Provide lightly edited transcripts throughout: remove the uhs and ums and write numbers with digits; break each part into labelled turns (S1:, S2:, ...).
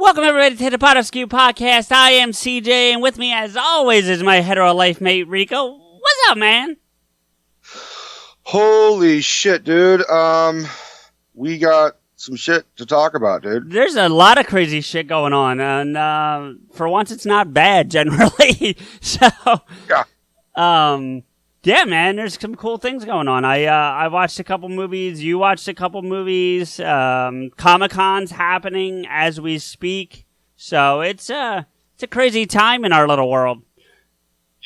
S1: Welcome everybody to the PodAskew Podcast. I am CJ, and with me as always is my hetero life mate Rico. What's up, man?
S2: Holy shit, dude. We got some shit to talk about, dude.
S1: There's a lot of crazy shit going on, and for once it's not bad generally. So, yeah, man, there's some cool things going on. I watched a couple movies. You watched a couple movies. Comic-Con's happening as we speak. So it's a crazy time in our little world.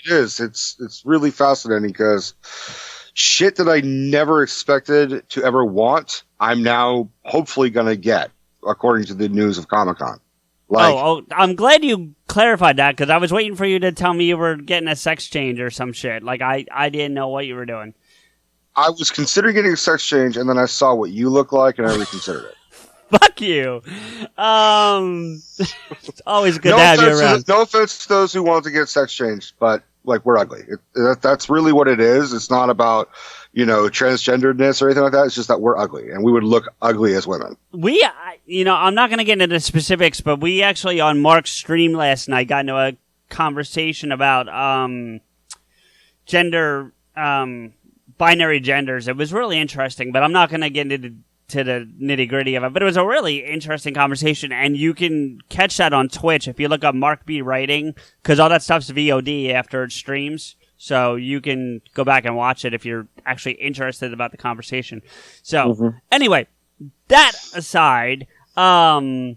S2: It is. It's really fascinating because shit that I never expected to ever want, I'm now hopefully going to get, according to the news of Comic-Con.
S1: I'm glad you clarified that because I was waiting for you to tell me you were getting a sex change or some shit. Like, I didn't know what you were doing.
S2: I was considering getting a sex change, and then I saw what you look like, and I reconsidered it.
S1: Fuck you. It's always good to have you around.
S2: No offense to those who want to get sex changed, but, like, we're ugly. That's really what it is. It's not about, transgenderedness or anything like that. It's just that we're ugly, and we would look ugly as women.
S1: I'm not going to get into the specifics, but we actually, on Mark's stream last night, got into a conversation about binary genders. It was really interesting, but I'm not going to get into the nitty-gritty of it. But it was a really interesting conversation, and you can catch that on Twitch if you look up Mark B. Writing, because all that stuff's VOD after it streams. So you can go back and watch it if you're actually interested about the conversation. So, Anyway, that aside, like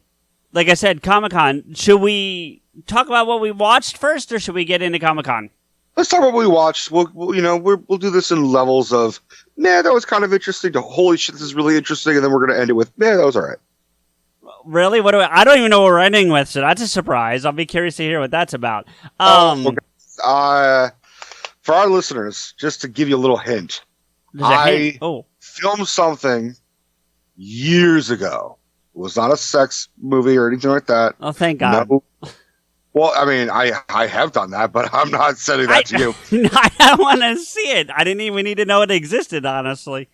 S1: I said, Comic-Con, should we talk about what we watched first, or should we get into Comic-Con?
S2: Let's talk about what we watched. We'll do this in levels of, man, that was kind of interesting, to holy shit, this is really interesting, and then we're going to end it with, man, that was all right.
S1: Really? I don't even know what we're ending with, so that's a surprise. I'll be curious to hear what that's about.
S2: For our listeners, just to give you a little hint, I filmed something years ago. It was not a sex movie or anything like that.
S1: Oh, thank God.
S2: No. Well, I mean, I have done that, but I'm not sending that to you.
S1: I don't want to see it. I didn't even need to know it existed, honestly.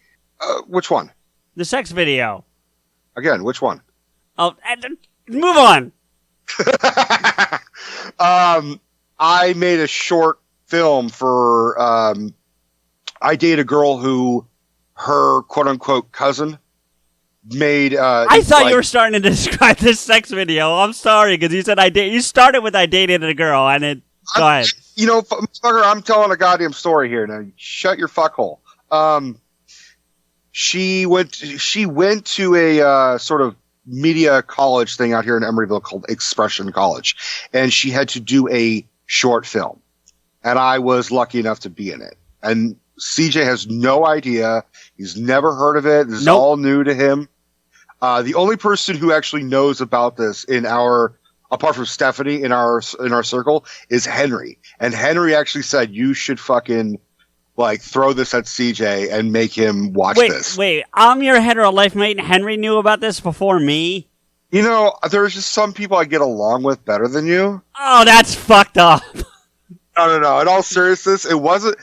S2: Which one?
S1: The sex video.
S2: Again, which one?
S1: Oh, move on.
S2: I made a short film for, I dated a girl who her quote-unquote cousin made,
S1: I thought you were starting to describe this sex video. I'm sorry, because you said you started with I dated a girl, and it, go ahead.
S2: Fucker, I'm telling a goddamn story here. Now, shut your fuckhole. She went to a, sort of media college thing out here in Emeryville called Expression College, and she had to do a short film. And I was lucky enough to be in it. And CJ has no idea. He's never heard of it. This is all new to him. The only person who actually knows about this apart from Stephanie in our circle, is Henry. And Henry actually said, you should fucking, throw this at CJ and make him watch this.
S1: Wait, I'm your hetero life mate, and Henry knew about this before me?
S2: There's just some people I get along with better than you.
S1: Oh, that's fucked up.
S2: No. In all seriousness, it wasn't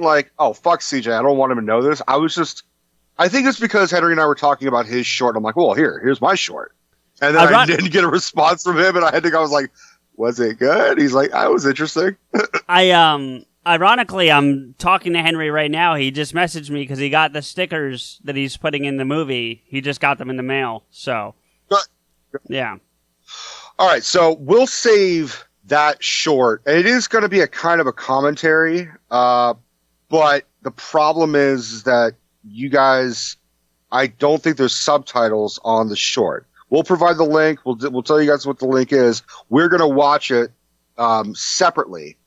S2: like, oh, fuck CJ, I don't want him to know this. I think it's because Henry and I were talking about his short. I'm like, well, here's my short. And then I didn't get a response from him, and I was like, was it good? He's like, I was interesting.
S1: Ironically, I'm talking to Henry right now. He just messaged me because he got the stickers that he's putting in the movie. He just got them in the mail, so.
S2: Good.
S1: Yeah.
S2: All right, so we'll save that short. It is going to be a kind of a commentary, but the problem is that you guys, I don't think there's subtitles on the short. We'll provide the link. We'll tell you guys what the link is. We're going to watch it separately.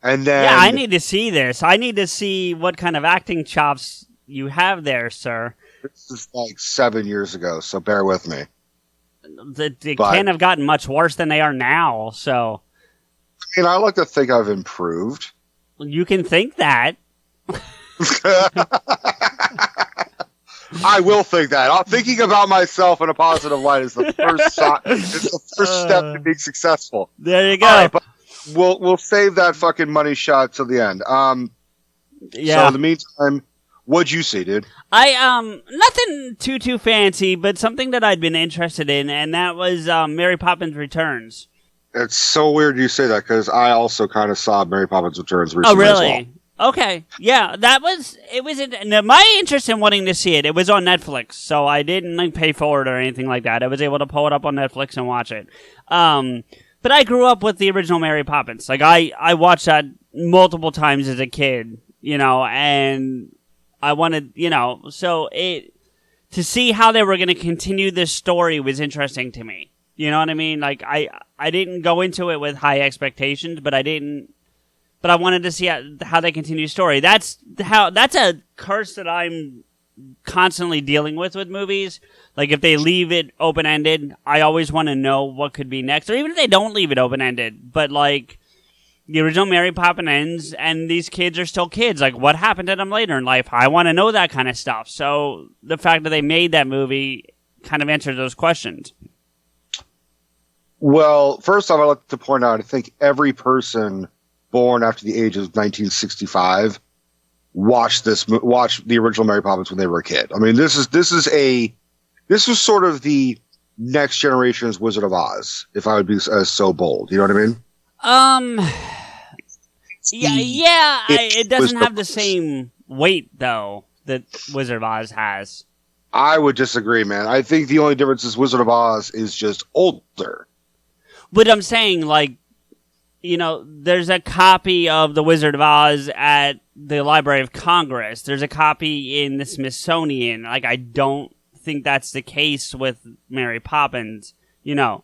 S2: And then,
S1: yeah, I need to see this. I need to see what kind of acting chops you have there, sir.
S2: This is 7 years ago, so bear with me.
S1: They can't have gotten much worse than they are now, so.
S2: I mean, I like to think I've improved.
S1: You can think that.
S2: I will think that. Thinking about myself in a positive light is the first step to being successful.
S1: There you go.
S2: All right, but we'll save that fucking money shot till the end.
S1: Yeah.
S2: So in the meantime, What'd you see, dude?
S1: Nothing too fancy, but something that I'd been interested in, and that was Mary Poppins Returns.
S2: It's so weird you say that, because I also kind of saw Mary Poppins Returns recently.
S1: Oh, really? Okay. Yeah, my interest in wanting to see it. It was on Netflix, so I didn't pay for it or anything like that. I was able to pull it up on Netflix and watch it. But I grew up with the original Mary Poppins. I watched that multiple times as a kid, and I wanted, so to see how they were going to continue this story was interesting to me. You know what I mean? I didn't go into it with high expectations, but I wanted to see how they continue the story. That's a curse that I'm constantly dealing with movies. If they leave it open-ended, I always want to know what could be next. Or even if they don't leave it open-ended, but the original Mary Poppins ends and these kids are still kids. What happened to them later in life? I want to know that kind of stuff. So the fact that they made that movie kind of answers those questions.
S2: Well, first off, I'd like to point out, I think every person born after the age of 1965 watched the original Mary Poppins when they were a kid. I mean, this was sort of the next generation's Wizard of Oz, if I would be so bold. You know what I mean?
S1: It doesn't have the same weight, though, that Wizard of Oz has.
S2: I would disagree, man. I think the only difference is Wizard of Oz is just older.
S1: But I'm saying, there's a copy of The Wizard of Oz at the Library of Congress. There's a copy in the Smithsonian. I don't think that's the case with Mary Poppins, All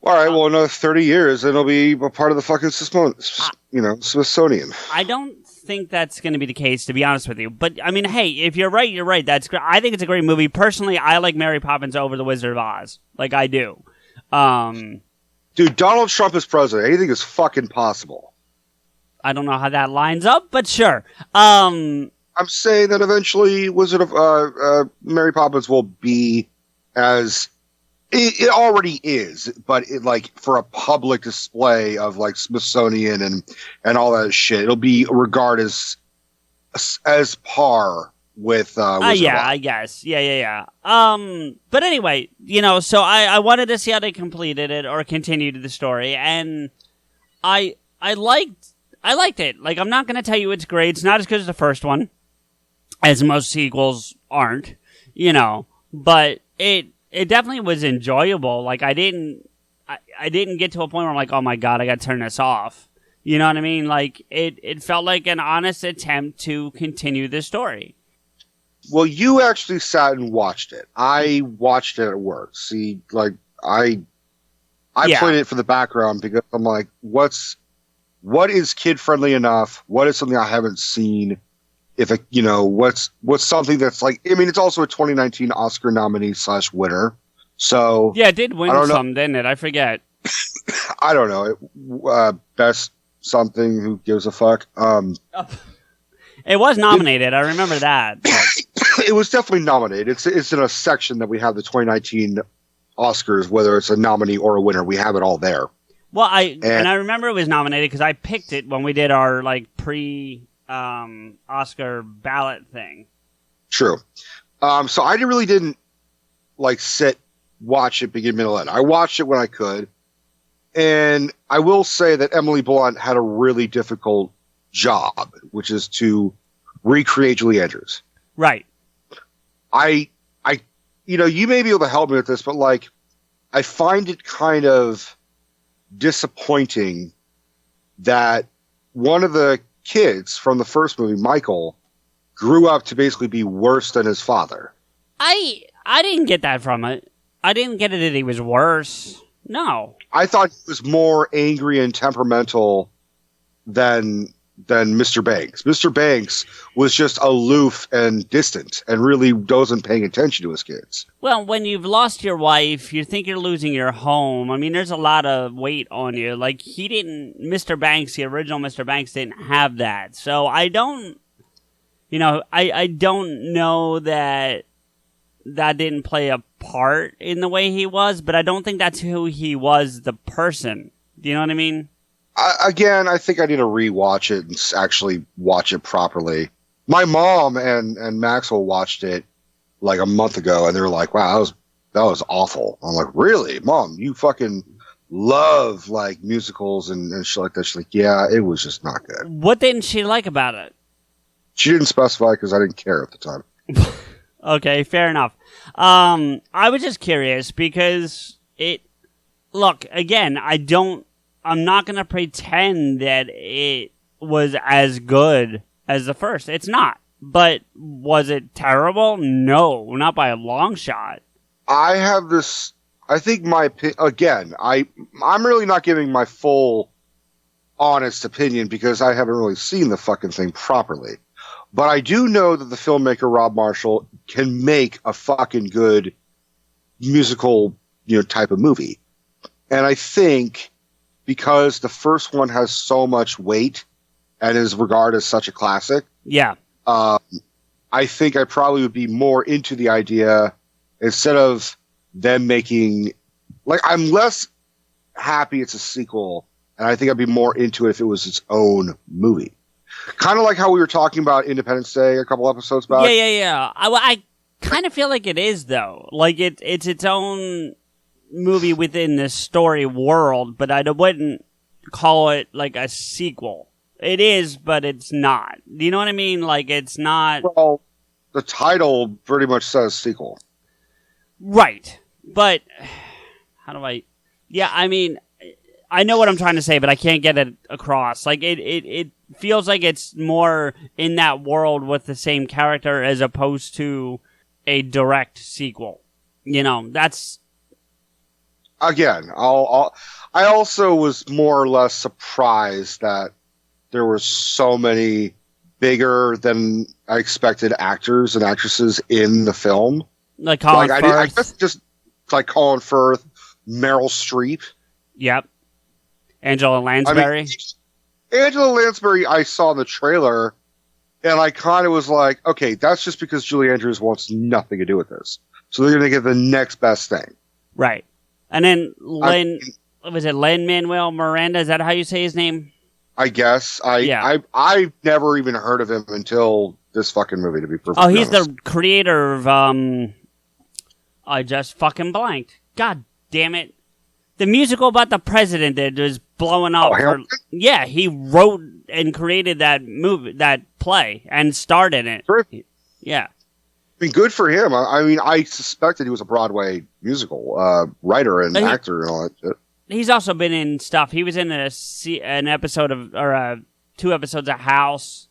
S2: right, well, another 30 years, and it'll be a part of the fucking Smithsonian.
S1: I don't think that's going to be the case, to be honest with you. But, I mean, hey, if you're right, you're right. That's great. I think it's a great movie. Personally, I like Mary Poppins over The Wizard of Oz. I do.
S2: Dude, Donald Trump is president. Anything is fucking possible.
S1: I don't know how that lines up, but sure.
S2: I'm saying that eventually Mary Poppins will be as... It already is, but for a public display of Smithsonian and all that shit, it'll be regarded as par with
S1: I guess. Yeah. But anyway, so I wanted to see how they completed it or continued the story, and I liked it. I'm not going to tell you it's great. It's not as good as the first one, as most sequels aren't, but it definitely was enjoyable. I didn't get to a point where I'm like, oh my God, I got to turn this off. You know what I mean? It felt like an honest attempt to continue the story.
S2: Well, you actually sat and watched it. I watched it at work. See, I played it for the background because I'm like, what is kid friendly enough? What is something I haven't seen? What's something that's it's also a 2019 Oscar nominee / winner. So
S1: yeah, it did win some, didn't it? I forget.
S2: I don't know. Best something. Who gives a fuck?
S1: It was nominated. I remember that.
S2: It was definitely nominated. It's in a section that we have the 2019 Oscars, whether it's a nominee or a winner. We have it all there.
S1: Well, I remember it was nominated because I picked it when we did our Oscar ballot thing.
S2: True. So I really didn't sit, watch it begin, middle, end. I watched it when I could, and I will say that Emily Blunt had a really difficult job, which is to recreate Julie Andrews.
S1: Right.
S2: You may be able to help me with this, but I find it kind of disappointing that one of the kids from the first movie, Michael, grew up to basically be worse than his father.
S1: I didn't get that from it. I didn't get it that he was worse. No.
S2: I thought he was more angry and temperamental than Mr. Banks. Mr. Banks was just aloof and distant and really wasn't paying attention to his kids.
S1: Well, when you've lost your wife, you think you're losing your home. I mean, there's a lot of weight on you. Mr. Banks, the original Mr. Banks, didn't have that. So I don't know that didn't play a part in the way he was, but I don't think that's who he was, the person. Do you know what I mean?
S2: I think I need to rewatch it and actually watch it properly. My mom and Maxwell watched it like a month ago, and they were like, "Wow, that was awful." I'm like, "Really, Mom? You fucking love like musicals and shit like that?" She's like, "Yeah, it was just not good."
S1: What didn't she like about it?
S2: She didn't specify because I didn't care at the time.
S1: Okay, fair enough. I was just curious because look, again, I'm not going to pretend that it was as good as the first. It's not. But was it terrible? No, not by a long shot.
S2: I have this, I think again, I'm really not giving my full honest opinion because I haven't really seen the fucking thing properly. But I do know that the filmmaker Rob Marshall can make a fucking good musical, type of movie. And I think because the first one has so much weight and is regarded as such a classic.
S1: Yeah.
S2: I think I probably would be more into the idea instead of them making, like, I'm less happy it's a sequel, and I think I'd be more into it if it was its own movie. Kind of like how we were talking about Independence Day a couple episodes back.
S1: Yeah. I kind of feel like it is, though. Like, it's its own movie within this story world, but I wouldn't call it, like, a sequel. It is, but it's not. Do you know what I mean? Like, it's not...
S2: Well, the title pretty much says sequel.
S1: Right. But, how do I... Yeah, I mean, I know what I'm trying to say, but I can't get it across. Like, it feels like it's more in that world with the same character as opposed to a direct sequel. That's...
S2: Again, I also was more or less surprised that there were so many bigger than I expected actors and actresses in the film.
S1: Like Colin Firth.
S2: I guess just like Colin Firth, Meryl Streep.
S1: Yep. Angela Lansbury.
S2: Angela Lansbury I saw in the trailer, and I kind of was like, okay, that's just because Julie Andrews wants nothing to do with this. So they're going to get the next best thing.
S1: Right. And then was it Lin-Manuel Miranda? Is that how you say his name?
S2: I guess. I've never even heard of him until this fucking movie, to be perfectly honest.
S1: He's the creator of, I just fucking blanked. God damn it. The musical about the president that was blowing up. Yeah, he wrote and created that play, and starred in it.
S2: Sure.
S1: Yeah.
S2: I mean, good for him. I mean, I suspected he was a Broadway musical writer and actor and all that shit.
S1: He's also been in stuff. He was in an episode of, or 2 episodes of House.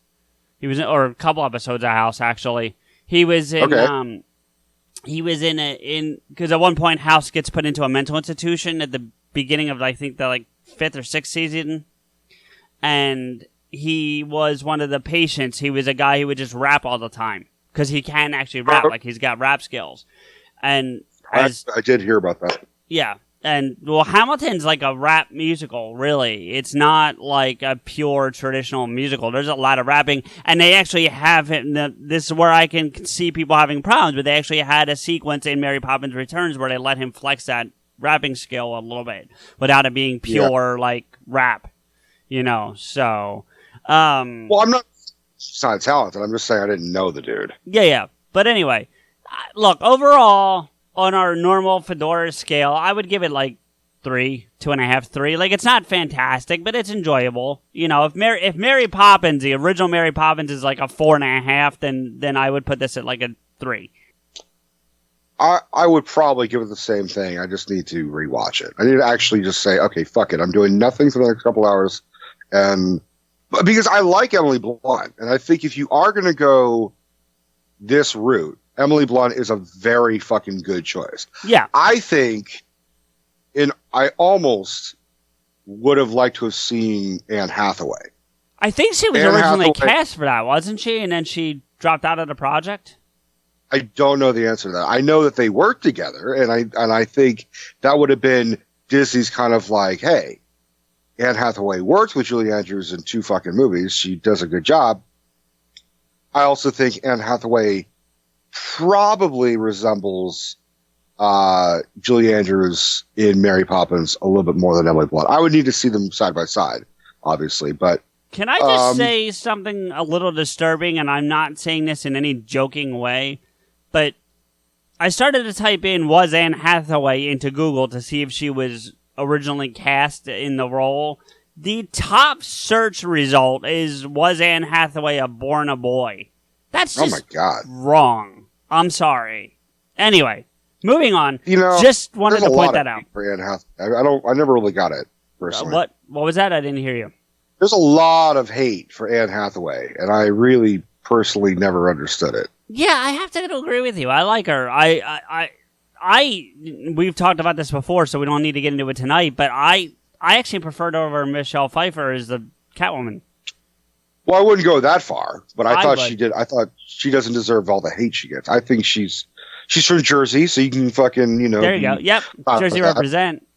S1: He was or a couple episodes of House, actually. He was in,
S2: okay.
S1: He was in because at one point House gets put into a mental institution at the beginning of, I think, the 5th or 6th season. And he was one of the patients. He was a guy who would just rap all the time because he can actually rap. Like, he's got rap skills. And
S2: I did hear about that.
S1: Yeah. And, well, Hamilton's like a rap musical, really. It's not like a pure traditional musical. There's a lot of rapping, and they actually have this is where I can see people having problems, but they actually had a sequence in Mary Poppins Returns where they let him flex that rapping skill a little bit without it being pure, rap, so... well, I'm not... It's not talented. I'm just saying I didn't know the dude. Yeah. But anyway, look, overall... On our normal Fedora scale, I would give it 3, 2.5, 3. It's not fantastic, but it's enjoyable. If Mary Poppins, the original Mary Poppins, is a 4.5, then I would put this at a 3. I would probably give it the same thing. I just need to rewatch it. I need to actually just say, okay, fuck it. I'm doing nothing for the next couple hours, and because I like Emily Blunt, and I think if you are going to go this route, Emily Blunt is a very fucking good choice. Yeah. I think I almost would have liked to have seen Anne Hathaway. I think she was originally cast for that, wasn't she? And then she dropped out of the project? I don't know the answer to that. I know that they worked together, and I think that would have been Disney's kind of hey, Anne Hathaway worked with Julie Andrews in 2 fucking movies. She does a good job. I also think Anne Hathaway probably resembles Julie Andrews in Mary Poppins a little bit more than Emily Blunt. I would need to see them side by side, obviously, but Can I just say something a little disturbing, and I'm not saying this in any joking way, but I started to type in "was Anne Hathaway" into Google to see if she was originally cast in the role. The top search result is "was Anne Hathaway born a boy?" That's just
S2: oh my God.
S1: wrong. I'm sorry. Anyway, moving on. Just wanted to point that out.
S2: For Anne Hathaway. I never really got it personally.
S1: What was that? I didn't hear you.
S2: There's a lot of hate for Anne Hathaway, and I really personally never understood it.
S1: Yeah, I have to agree with you. I like her. We've talked about this before, so we don't need to get into it tonight. But I actually preferred over Michelle Pfeiffer as the Catwoman.
S2: Well, I wouldn't go that far, but I thought she did. I thought she doesn't deserve all the hate she gets. I think she's from Jersey, so you can fucking
S1: There you go. Yep, Jersey represent.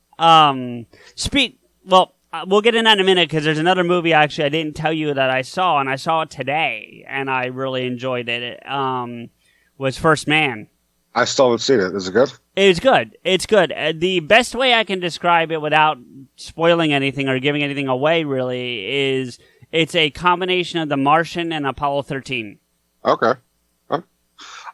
S1: We'll get in that in a minute because there's another movie actually I didn't tell you that I saw, and I saw it today, and I really enjoyed it. It was First Man.
S2: I still haven't seen it. Is it good?
S1: It's good. It's good. The best way I can describe it without spoiling anything or giving anything away really is it's a combination of The Martian and Apollo 13.
S2: Okay.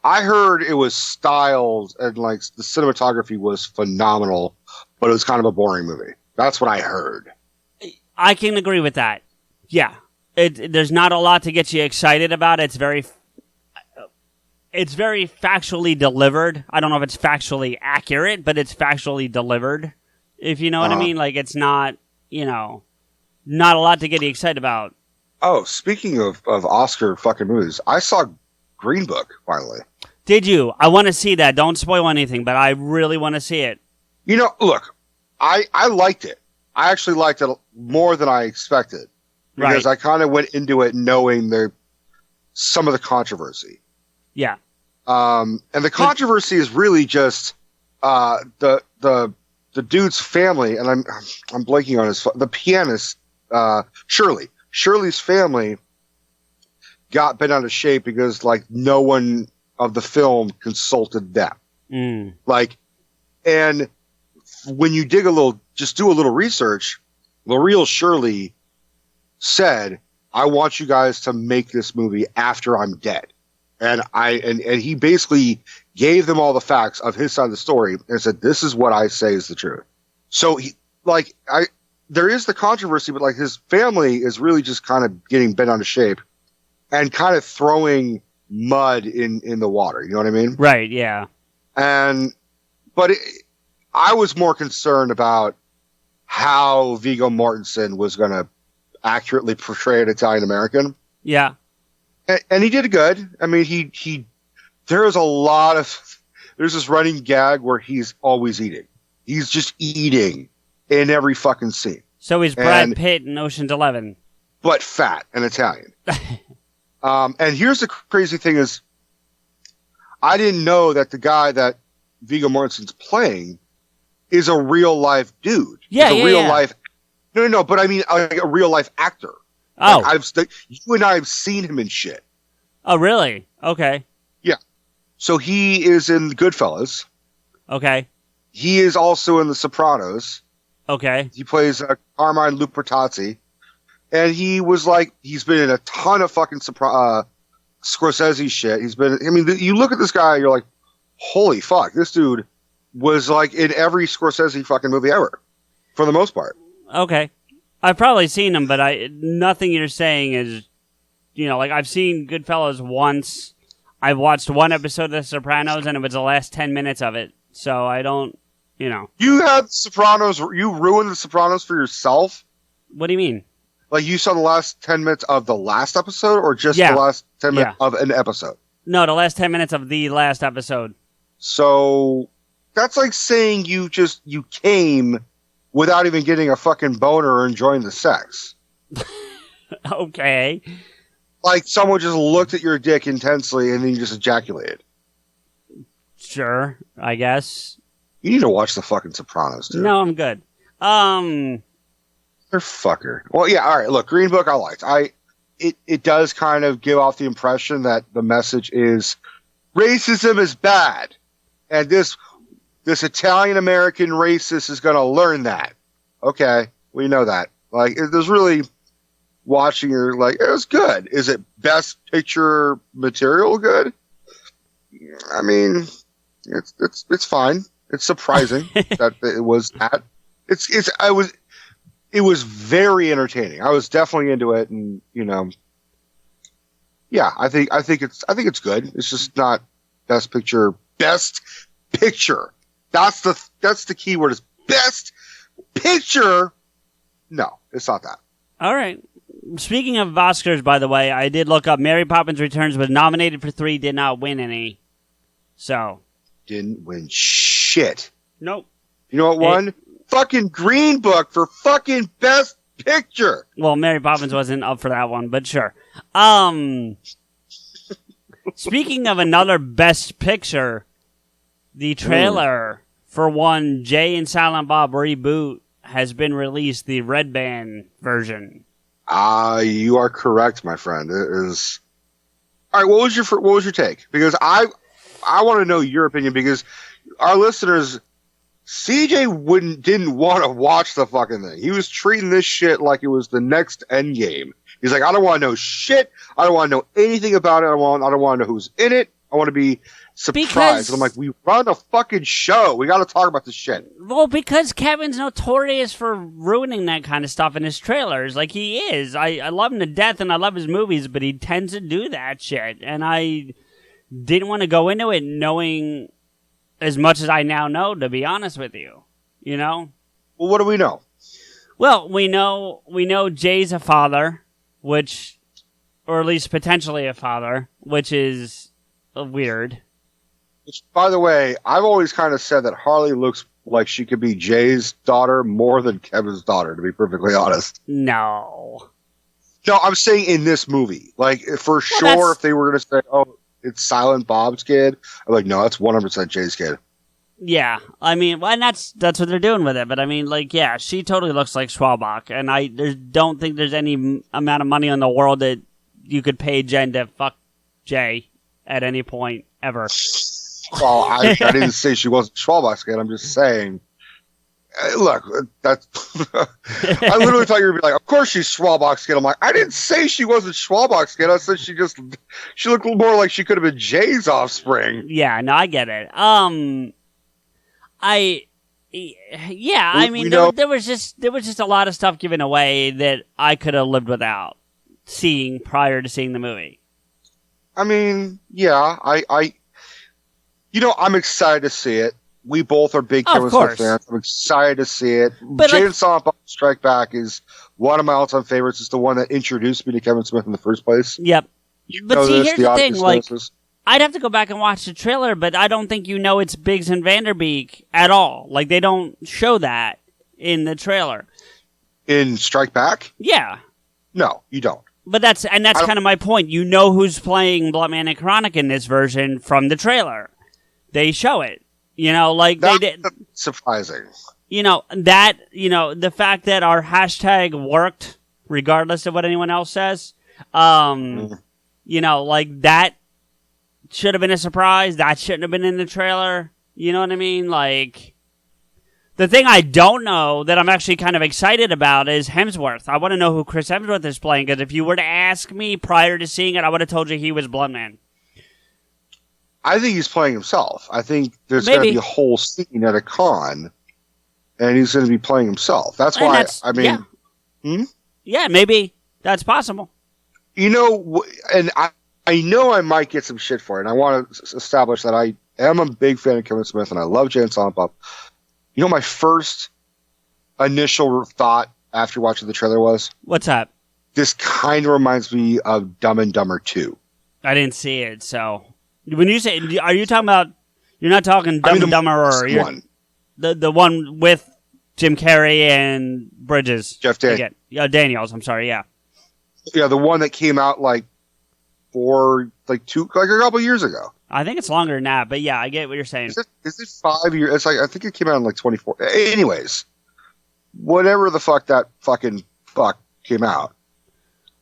S2: I heard it was styled and like the cinematography was phenomenal, but it was kind of a boring movie. That's what I heard.
S1: I can agree with that. Yeah. There's not a lot to get you excited about. It's very factually delivered. I don't know if it's factually accurate, but it's factually delivered. If you know what I mean. Like, it's not, not a lot to get you excited about.
S2: Oh, speaking of Oscar fucking movies, I saw Green Book finally.
S1: Did you? I want to see that. Don't spoil anything, but I really want to see it.
S2: Look, I liked it. I actually liked it more than I expected because I kind of went into it knowing some of the controversy.
S1: Yeah.
S2: And the controversy is really just the dude's family, and I'm blanking on the pianist Shirley. Shirley's family got bent out of shape because like no one of the film consulted them. And when you dig just do a little research, the real Shirley said, "I want you guys to make this movie after I'm dead." And he basically gave them all the facts of his side of the story and said, "This is what I say is the truth." So there is the controversy, but like his family is really just kind of getting bent out of shape and kind of throwing mud in the water. You know what I mean?
S1: Right. Yeah.
S2: But I was more concerned about how Viggo Mortensen was going to accurately portray an Italian American.
S1: Yeah.
S2: And he did good. I mean, there's this running gag where he's always eating. He's just eating in every fucking scene.
S1: So he's Brad Pitt in Ocean's 11.
S2: But fat and Italian. And here's the crazy thing is, I didn't know that the guy that Viggo Mortensen's playing is a real life dude.
S1: Yeah,
S2: he's a real life. No, but I mean like a real life actor.
S1: Oh,
S2: like, you and I have seen him in shit.
S1: Oh, really? Okay.
S2: Yeah. So he is in Goodfellas.
S1: Okay.
S2: He is also in The Sopranos.
S1: Okay.
S2: He plays Carmine Lupertazzi. And he's been in a ton of fucking Scorsese shit. You look at this guy, you're like, holy fuck, this dude was like in every Scorsese fucking movie ever, for the most part.
S1: Okay. I've probably seen him, but nothing you're saying is, like I've seen Goodfellas once. I've watched one episode of The Sopranos, and it was the last 10 minutes of it. So I don't,
S2: You had Sopranos, you ruined The Sopranos for yourself?
S1: What do you mean?
S2: Like you saw the last 10 minutes of the last episode, or just the last 10 minutes of an episode?
S1: No, the last 10 minutes of the last episode.
S2: So that's like saying you came without even getting a fucking boner or enjoying the sex.
S1: Okay.
S2: Like someone just looked at your dick intensely and then you just ejaculated.
S1: Sure, I guess.
S2: You need to watch the fucking Sopranos, dude.
S1: No, I'm good.
S2: They're fucker. Well, yeah, all right. Look, Green Book I liked. It does kind of give off the impression that the message is racism is bad. And this Italian-American racist is going to learn that. Okay, we know that. Like, there's really watching her, like, it was good. Is it best picture material good? I mean, it's fine. It's surprising that it was that. It was very entertaining. I was definitely into it, and yeah, I think it's good. It's just not best picture. Best picture. That's the key word. Is best picture. No, it's not that.
S1: All right. Speaking of Oscars, by the way, I did look up. Mary Poppins Returns was nominated for 3, did not win any. So
S2: didn't win shit.
S1: Nope.
S2: You know what won? Fucking Green Book for fucking best picture.
S1: Well, Mary Poppins wasn't up for that one, but sure. Speaking of another best picture, the trailer for one Jay and Silent Bob reboot has been released, the Red Band version.
S2: You are correct, my friend. It is. All right, what was your take? Because I want to know your opinion, because our listeners, CJ didn't want to watch the fucking thing. He was treating this shit like it was the next Endgame. He's like, I don't want to know shit. I don't want to know anything about it. I don't want to know who's in it. I want to be surprised. And I'm like, we run a fucking show. We got to talk about this shit.
S1: Well, because Kevin's notorious for ruining that kind of stuff in his trailers. Like, he is. I love him to death, and I love his movies, but he tends to do that shit. And I didn't want to go into it knowing as much as I now know, to be honest with you. You know?
S2: Well, what do we know?
S1: Well, we know Jay's a father, which, or at least potentially a father, which is weird.
S2: Which, by the way, I've always kind of said that Harley looks like she could be Jay's daughter more than Kevin's daughter, to be perfectly honest.
S1: No,
S2: I'm saying in this movie. Like, for sure, if they were going to say, oh, it's Silent Bob's kid, I'm like, no, that's 100% Jay's kid.
S1: Yeah, I mean, well, and that's what they're doing with it. But I mean, like, yeah, she totally looks like Schwalbach, and I don't think there's any amount of money in the world that you could pay Jen to fuck Jay at any point ever.
S2: Well, I didn't say she wasn't Schwalbach's kid. I'm just saying. Look, that's. I literally thought you were like, of course she's Schwalbach's kid. I'm like, I didn't say she wasn't Schwalbach's kid. I said she looked more like she could have been Jay's offspring.
S1: Yeah, no, I get it. I mean, there was just a lot of stuff given away that I could have lived without seeing prior to seeing the movie.
S2: I mean, yeah, I'm excited to see it. We both are big Kevin Smith fans. I'm excited to see it. Jay and Silent Bob Strike Back is one of my all-time favorites. It's the one that introduced me to Kevin Smith in the first place.
S1: Yep. But see, here's the thing, like, I'd have to go back and watch the trailer, but I don't think it's Biggs and Vanderbeek at all. Like, they don't show that in the trailer.
S2: In Strike Back?
S1: Yeah.
S2: No, you don't.
S1: But that's kind of my point. You know who's playing Bloodman and Chronic in this version from the trailer. They show it. You know, like
S2: that's
S1: they did.
S2: Surprising.
S1: You know, the fact that our hashtag worked, regardless of what anyone else says, you know, like that should have been a surprise. That shouldn't have been in the trailer. You know what I mean? Like, the thing I don't know that I'm actually kind of excited about is Hemsworth. I want to know who Chris Hemsworth is playing, because if you were to ask me prior to seeing it, I would have told you he was Bloodman.
S2: I think he's playing himself. I think there's going to be a whole scene at a con, and he's going to be playing himself. That's why, I mean...
S1: Yeah. Yeah, maybe. That's possible.
S2: You know, and I know I might get some shit for it, and I want to establish that I am a big fan of Kevin Smith, and I love Jay and Silent Bob. You know, my first initial thought after watching the trailer was...
S1: What's that?
S2: This kind of reminds me of Dumb and Dumber 2.
S1: I didn't see it, so... When you say... Are you talking about... You're not talking Dumb and Dumber, or... The one with Jim Carrey and Bridges.
S2: Jeff Daniels.
S1: Daniels, I'm sorry, yeah.
S2: Yeah, the one that came out like a couple years ago.
S1: I think it's longer than that, but yeah, I get what you're saying.
S2: Is it 5 years? It's like, I think it came out in like 24. Anyways, whatever the fuck that fucking fuck came out.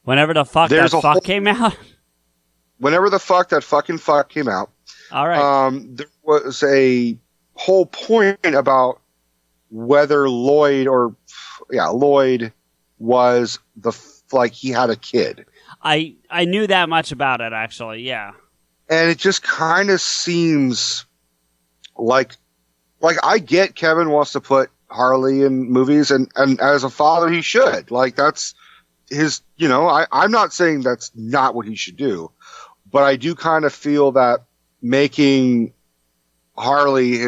S1: Whenever the fuck that fuck came out?
S2: Whenever the fuck that fucking fuck came out.
S1: All right.
S2: There was a whole point about whether Lloyd was the like he had a kid.
S1: I knew that much about it, actually, yeah.
S2: And it just kind of seems like I get Kevin wants to put Harley in movies, and as a father, he should. Like, that's his, I'm not saying that's not what he should do, but I do kind of feel that making Harley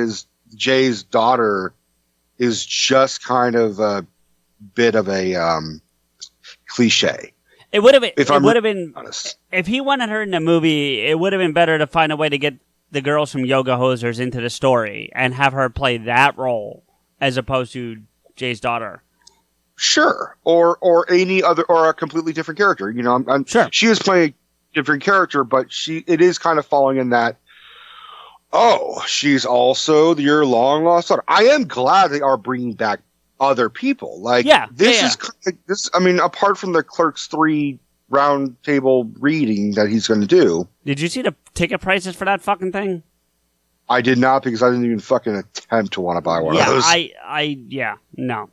S2: Jay's daughter is just kind of a bit of a cliche.
S1: It would have been
S2: honest.
S1: If he wanted her in the movie, it would have been better to find a way to get the girls from Yoga Hosers into the story and have her play that role as opposed to Jay's daughter.
S2: Sure, or any other, or a completely different character. I'm
S1: sure
S2: she is playing a different character, but it is kind of falling in that. Oh, she's also your long lost daughter. I am glad they are bringing back other people. Like, is kind of, this. I mean, apart from the Clerks 3 round table reading that he's going to do.
S1: Did you see the ticket prices for that fucking thing?
S2: I did not, because I didn't even fucking attempt to want to buy one of those.
S1: No.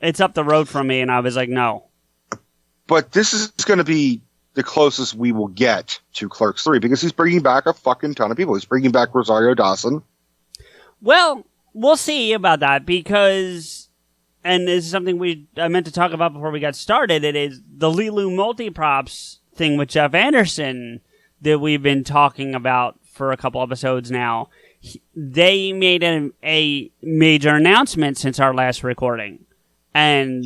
S1: It's up the road from me, and I was like, no.
S2: But this is going to be the closest we will get to Clerks 3, because he's bringing back a fucking ton of people. He's bringing back Rosario Dawson.
S1: Well, we'll see about that, because, and this is something I meant to talk about before we got started, it is the Lilu Multiprops thing with Jeff Anderson that we've been talking about for a couple episodes now. They made a major announcement since our last recording. And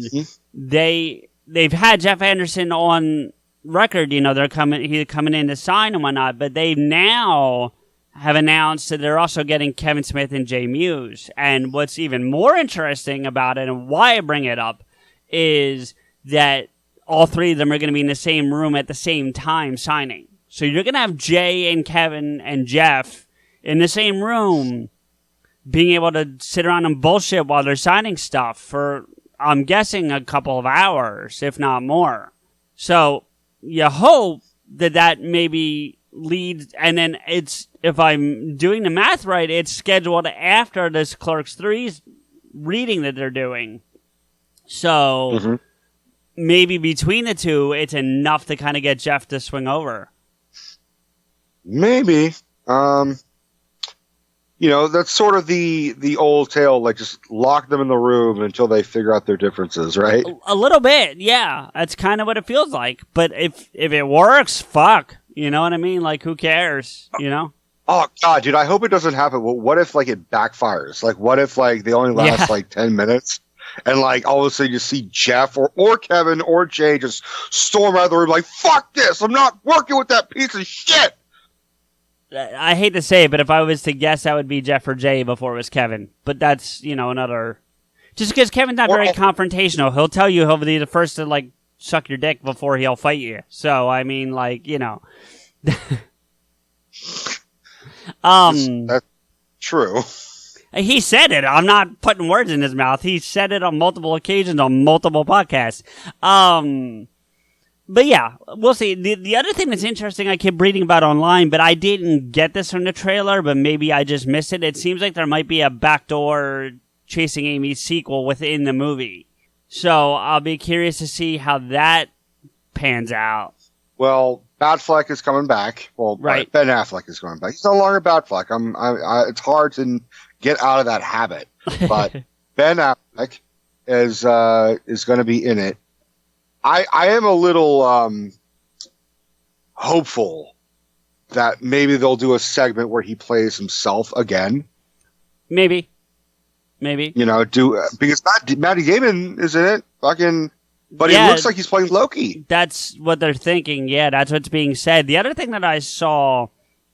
S1: they've had Jeff Anderson on record, he's coming in to sign and whatnot, but they now have announced that they're also getting Kevin Smith and Jay Muse. And what's even more interesting about it, and why I bring it up, is that all three of them are going to be in the same room at the same time signing. So you're going to have Jay and Kevin and Jeff in the same room being able to sit around and bullshit while they're signing stuff for, I'm guessing, a couple of hours, if not more. So you hope that maybe leads, and then it's, if I'm doing the math right, it's scheduled after this Clerks 3's reading that they're doing. So maybe between the two, it's enough to kind of get Jeff to swing over.
S2: Maybe. That's sort of the old tale, like just lock them in the room until they figure out their differences, right?
S1: A little bit, yeah. That's kind of what it feels like. But if it works, fuck. You know what I mean? Like, who cares,
S2: Oh, God, dude, I hope it doesn't happen. Well, what if, like, it backfires? Like, what if, like, they only last, 10 minutes? And, like, all of a sudden you see Jeff or Kevin or Jay just storm out of the room like, fuck this! I'm not working with that piece of shit!
S1: I hate to say it, but if I was to guess, that would be Jeff or Jay before it was Kevin. But that's, another... Just because Kevin's not very confrontational. He'll tell you he'll be the first to, like, suck your dick before he'll fight you. So, I mean, like,
S2: That's true.
S1: He said it. I'm not putting words in his mouth. He said it on multiple occasions on multiple podcasts. But yeah, we'll see. The other thing that's interesting I keep reading about online, but I didn't get this from the trailer, but maybe I just missed it. It seems like there might be a backdoor Chasing Amy sequel within the movie. So I'll be curious to see how that pans out.
S2: Well, Batfleck is coming back. Well,
S1: right.
S2: Ben Affleck is coming back. He's no longer Batfleck. It's hard to get out of that habit. But Ben Affleck is going to be in it. I am a little hopeful that maybe they'll do a segment where he plays himself again.
S1: Maybe.
S2: Because Matty Damon is in it. Fucking. But it looks like he's playing Loki.
S1: That's what they're thinking. Yeah, that's what's being said. The other thing that I saw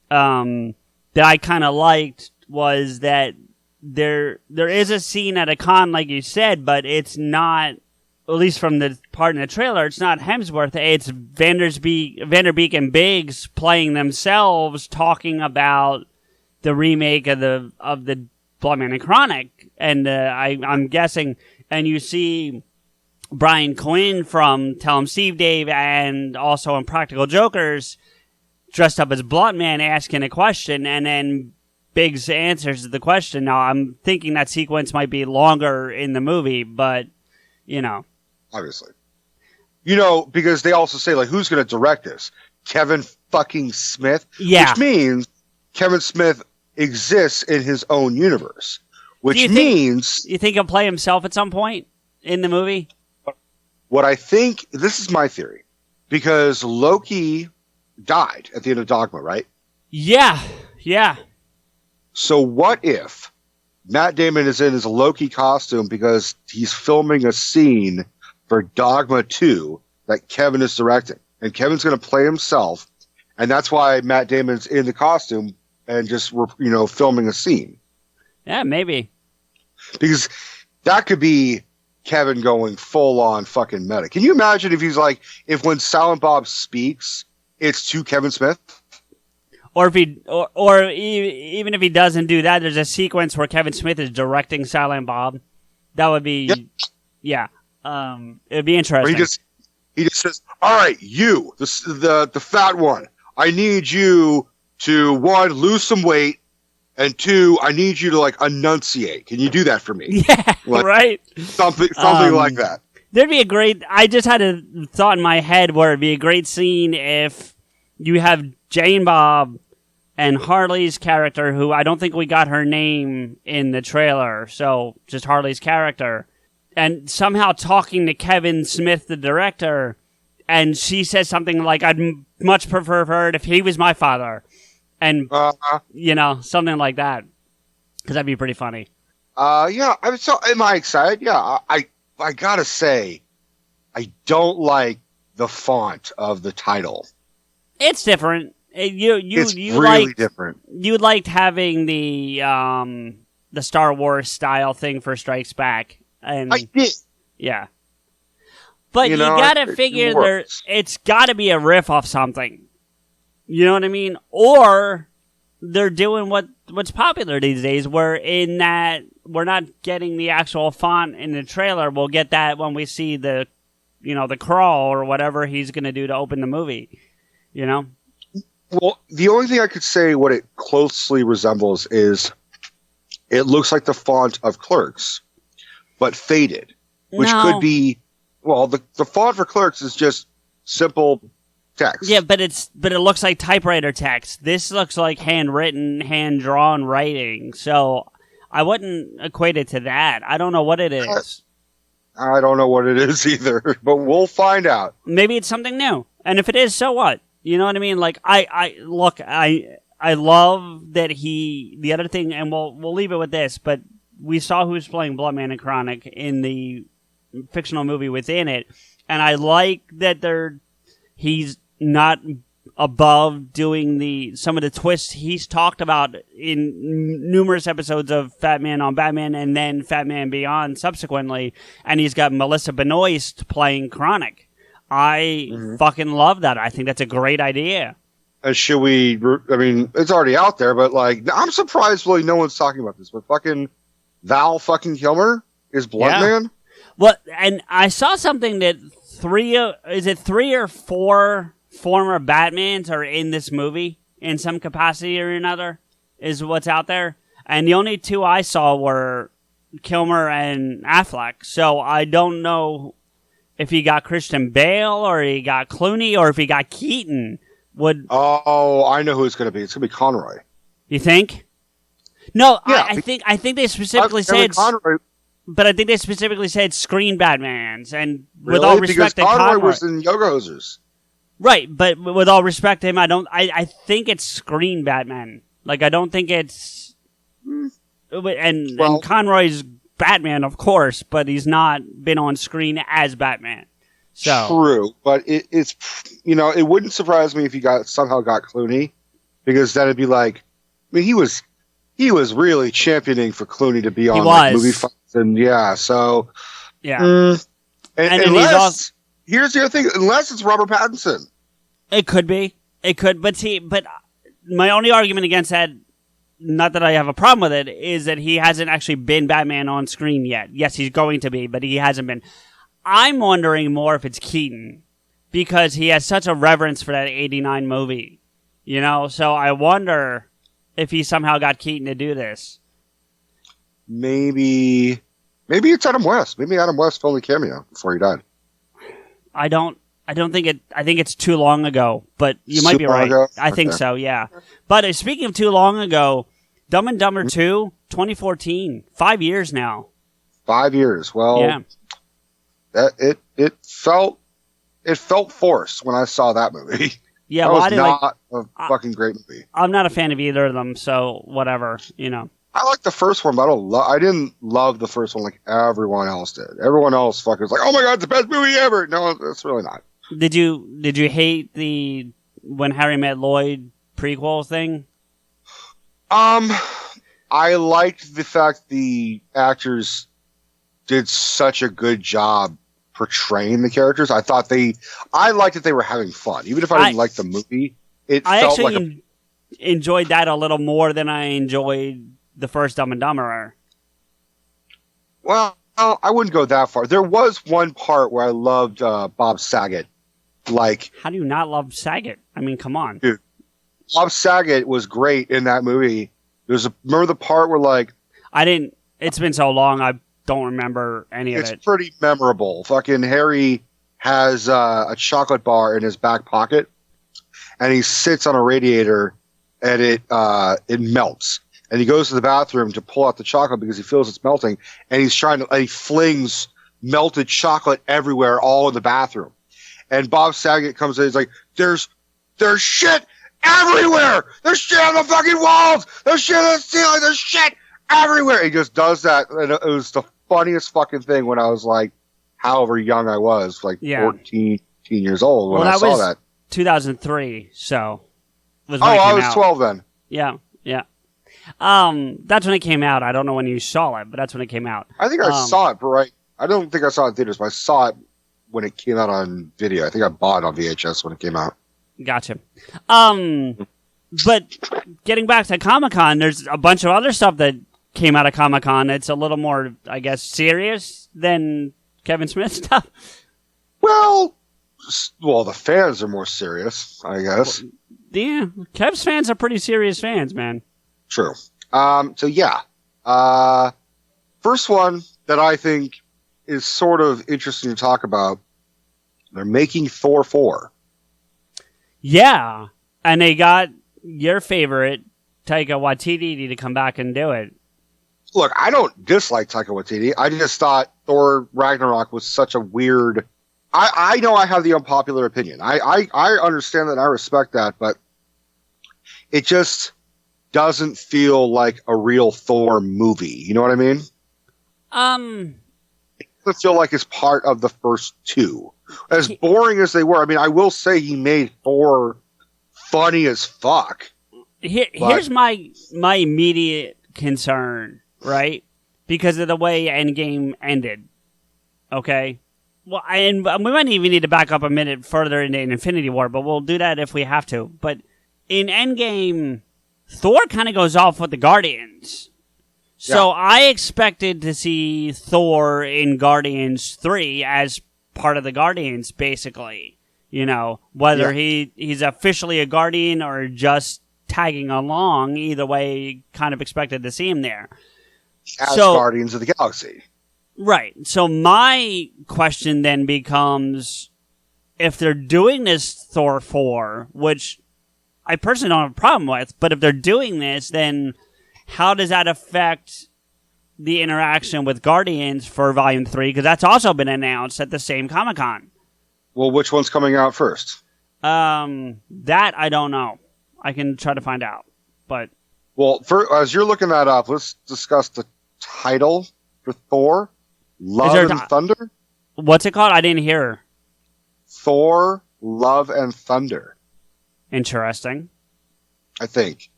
S1: that I kind of liked was that there is a scene at a con, like you said, but it's not, at least from the part in the trailer, it's not Hemsworth. It's Vanderbeek and Biggs playing themselves, talking about the remake of the Bloodman and Chronic. And I'm guessing, and you see Brian Quinn from Tell 'em Steve Dave and also in Practical Jokers dressed up as Bluntman asking a question, and then Biggs answers the question. Now, I'm thinking that sequence might be longer in the movie, but,
S2: Obviously. because they also say, like, who's going to direct this? Kevin fucking Smith?
S1: Yeah.
S2: Which means Kevin Smith exists in his own universe. Which
S1: means... You think he'll play himself at some point in the movie?
S2: What I think... This is my theory. Because Loki died at the end of Dogma, right?
S1: Yeah.
S2: So what if Matt Damon is in his Loki costume because he's filming a scene for Dogma 2 that Kevin is directing? And Kevin's going to play himself, and that's why Matt Damon's in the costume and just, filming a scene.
S1: Yeah, maybe.
S2: Because that could be Kevin going full-on fucking meta. Can you imagine if when Silent Bob speaks, it's to Kevin Smith?
S1: Or if even if he doesn't do that, there's a sequence where Kevin Smith is directing Silent Bob. That would be, yeah. It would be interesting.
S2: Or he just says, "All right, you, the fat one, I need you to, 1, lose some weight, and 2, I need you to enunciate. Can you do that for me?"
S1: Yeah, right.
S2: Something like that.
S1: There'd be a great. I just had a thought in my head where it'd be a great scene if you have Jane Bob and Harley's character, who I don't think we got her name in the trailer, so just Harley's character, and somehow talking to Kevin Smith, the director, and she says something like, "I'd much prefer her if he was my father," and something like that, because that'd be pretty funny.
S2: Yeah. Am I excited? Yeah. I gotta say, I don't like the font of the title.
S1: It's different.
S2: It's really different.
S1: You liked having the Star Wars style thing for Strikes Back, and
S2: I did.
S1: Yeah, but you gotta figure it's got to be a riff off something. You know what I mean? Or they're doing what's popular these days, where in that we're not getting the actual font in the trailer. We'll get that when we see the crawl or whatever he's going to do to open the movie. Well,
S2: the only thing I could say what it closely resembles is it looks like the font of Clerks, but faded, which could be, the font for Clerks is just simple text.
S1: Yeah, but it looks like typewriter text. This looks like handwritten, hand-drawn writing, so I wouldn't equate it to that. I don't know what it is.
S2: I don't know what it is either, but we'll find out.
S1: Maybe it's something new, and if it is, so what? You know what I mean? I love that the other thing, and we'll leave it with this, but we saw who's playing Bloodman and Chronic in the fictional movie within it, and I like that he's not above doing some of the twists he's talked about in numerous episodes of Fat Man on Batman and then Fat Man Beyond subsequently, and he's got Melissa Benoist playing Chronic. I fucking love that. I think that's a great idea.
S2: Should we... I mean, it's already out there, but I'm surprised really no one's talking about this, but fucking Val fucking Kilmer is Bloodman?
S1: Yeah. Well, and I saw something that 3 or 4 former Batmans are in this movie in some capacity or another, is what's out there. And the only 2 I saw were Kilmer and Affleck. So I don't know if he got Christian Bale or he got Clooney or if he got Keaton.
S2: Oh, I know who it's going to be. It's going to be Conroy.
S1: You think? No, yeah, I think they specifically said Conroy. But I think they specifically said screen Batmans, and with all respect to
S2: Conroy was in Yoga Hosers.
S1: Right, but with all respect to him, I think it's screen Batman. I don't think it's... And Conroy's Batman, of course, but he's not been on screen as Batman. So
S2: true, but it's it wouldn't surprise me if he somehow got Clooney, because then it'd be he was really championing for Clooney to be on movie fights, and so
S1: and
S2: unless here's the other thing, unless it's Robert Pattinson,
S1: it could be, but my only argument against that, not that I have a problem with it, is that he hasn't actually been Batman on screen yet. Yes, he's going to be, but he hasn't been. I'm wondering more if it's Keaton, because he has such a reverence for that 89 movie, so I wonder if he somehow got Keaton to do this.
S2: Maybe it's Adam West. Maybe Adam West filmed a cameo before he died.
S1: I don't think it. I think it's too long ago, but you might be right. I think so. Yeah. But speaking of too long ago, Dumb and Dumber 2, 2014, 5 years now.
S2: 5 years. Well, yeah. It felt forced when I saw that movie.
S1: Yeah,
S2: that was not a fucking great movie.
S1: I'm not a fan of either of them, so whatever,
S2: I like the first one, but I didn't love the first one like everyone else did. Everyone else fucking was like, "Oh my god, it's the best movie ever." No, it's really not.
S1: Did you hate the When Harry Met Lloyd prequel thing?
S2: I liked the fact the actors did such a good job portraying the characters. I liked that they were having fun, even if I didn't like the movie. I felt
S1: actually enjoyed that a little more than I enjoyed the first Dumb and Dumber.
S2: Well, I wouldn't go that far. There was one part where I loved Bob Saget. Like,
S1: how do you not love Saget? I mean, come on,
S2: dude. Bob Saget was great in that movie. Remember the part where like
S1: I didn't. It's been so long, I don't remember any of it.
S2: It's pretty memorable. Fucking Harry has a chocolate bar in his back pocket, and he sits on a radiator, and it melts. And he goes to the bathroom to pull out the chocolate because he feels it's melting, and he flings melted chocolate everywhere, all in the bathroom. And Bob Saget comes in, he's like, there's shit everywhere! There's shit on the fucking walls! There's shit on the ceiling! There's shit everywhere! He just does that, and it was the funniest fucking thing when I was like, however young I was, like 14 years old when I saw that.
S1: 2003, so.
S2: I was 12 then.
S1: Yeah. That's when it came out. I don't know when you saw it, but that's when it came out.
S2: I think I saw it, but I don't think I saw it in theaters, but I saw it when it came out on video. I think I bought it on VHS when it came out.
S1: Gotcha. But getting back to Comic-Con, there's a bunch of other stuff that came out of Comic-Con. It's a little more, I guess, serious than Kevin Smith stuff.
S2: Well, the fans are more serious, I guess.
S1: Yeah, Kev's fans are pretty serious fans, man.
S2: True. So yeah. First one that I think is sort of interesting to talk about. They're making Thor 4.
S1: Yeah, and they got your favorite, Taika Waititi, to come back and do it.
S2: Look, I don't dislike Taika Waititi. I just thought Thor Ragnarok was such a weird... I know I have the unpopular opinion. I understand that and I respect that, but it just doesn't feel like a real Thor movie. You know what I mean? It doesn't feel like it's part of the first two. As boring as they were, I mean, I will say he made Thor funny as fuck.
S1: Here's my immediate concern, right? Because of the way Endgame ended. Okay? Well, and we might even need to back up a minute further into Infinity War, but we'll do that if we have to. But in Endgame, Thor kind of goes off with the Guardians. So yeah. I expected to see Thor in Guardians 3 as part of the Guardians, basically. Whether he's officially a Guardian or just tagging along, either way, kind of expected to see him there.
S2: As Guardians of the Galaxy.
S1: Right. So my question then becomes, if they're doing this Thor 4, which I personally don't have a problem with, but if they're doing this, then how does that affect the interaction with Guardians for Volume 3? Because that's also been announced at the same Comic-Con.
S2: Well, which one's coming out first?
S1: That I don't know. I can try to find out. But
S2: as you're looking that up, let's discuss the title for Thor. Love and Thunder?
S1: What's it called? I didn't hear.
S2: Thor, Love and Thunder.
S1: Interesting.
S2: I think.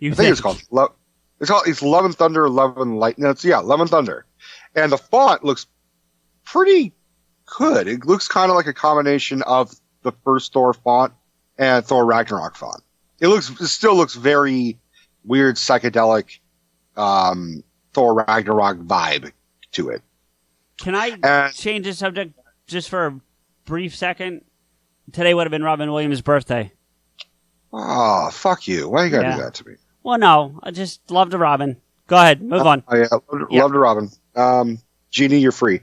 S1: I
S2: think it's called Love. It's Love and Thunder, Love and Light. No, Love and Thunder. And the font looks pretty good. It looks kind of like a combination of the first Thor font and Thor Ragnarok font. It still looks very weird, psychedelic Thor Ragnarok vibe to it.
S1: Can I change the subject just for a brief second? Today would have been Robin Williams' birthday.
S2: Oh, fuck you. Why you gotta do that to me?
S1: Well, no. I just love the Robin. Go ahead. Move on.
S2: Oh, yeah. Love the Robin. Jeannie, you're free.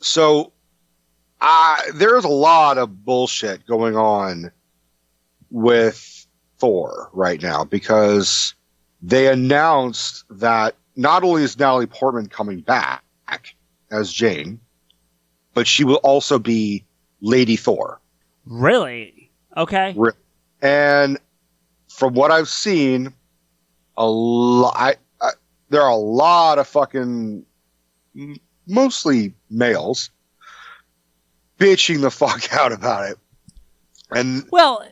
S2: So there's a lot of bullshit going on with Thor right now because they announced that not only is Natalie Portman coming back as Jane, but she will also be Lady Thor.
S1: Really? Okay.
S2: And from what I've seen, there are a lot of fucking, mostly males, bitching the fuck out about it. And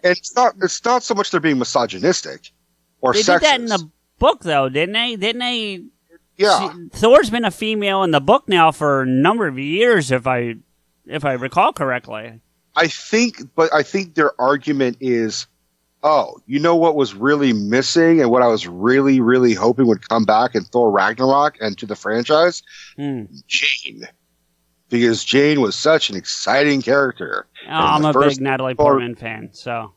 S2: it's not so much they're being misogynistic or sexist. They did that in
S1: the book, though, didn't they? Didn't they?
S2: Yeah.
S1: Thor's been a female in the book now for a number of years, if I recall correctly.
S2: I think their argument is, oh, you know what was really missing and what I was really, really hoping would come back in Thor Ragnarok and to the franchise? Jane. Because Jane was such an exciting character.
S1: Oh, I'm a big Natalie Portman fan, so.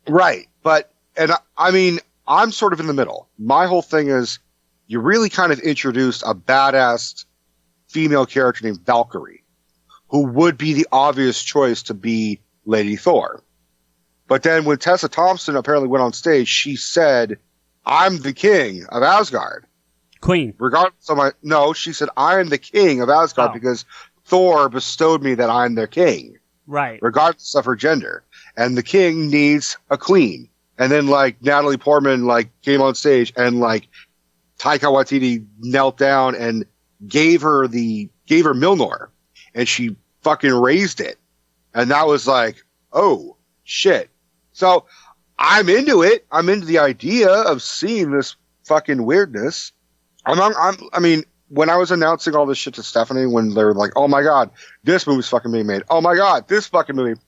S2: Right. But, and I mean, I'm sort of in the middle. My whole thing is, you really kind of introduced a badass female character named Valkyrie, who would be the obvious choice to be Lady Thor. But then when Tessa Thompson apparently went on stage, she said, I'm the king of Asgard.
S1: Queen.
S2: Regardless of no, she said, I am the king of Asgard because Thor bestowed me that I'm their king.
S1: Right.
S2: Regardless of her gender. And the king needs a queen. And then like Natalie Portman like came on stage and like Taika Waititi knelt down and gave her Mjolnir. And she fucking raised it. And that was like, oh, shit. So I'm into it. I'm into the idea of seeing this fucking weirdness. I mean, when I was announcing all this shit to Stephanie, when they were like, oh my God, this movie's fucking being made. Oh my God, this fucking movie.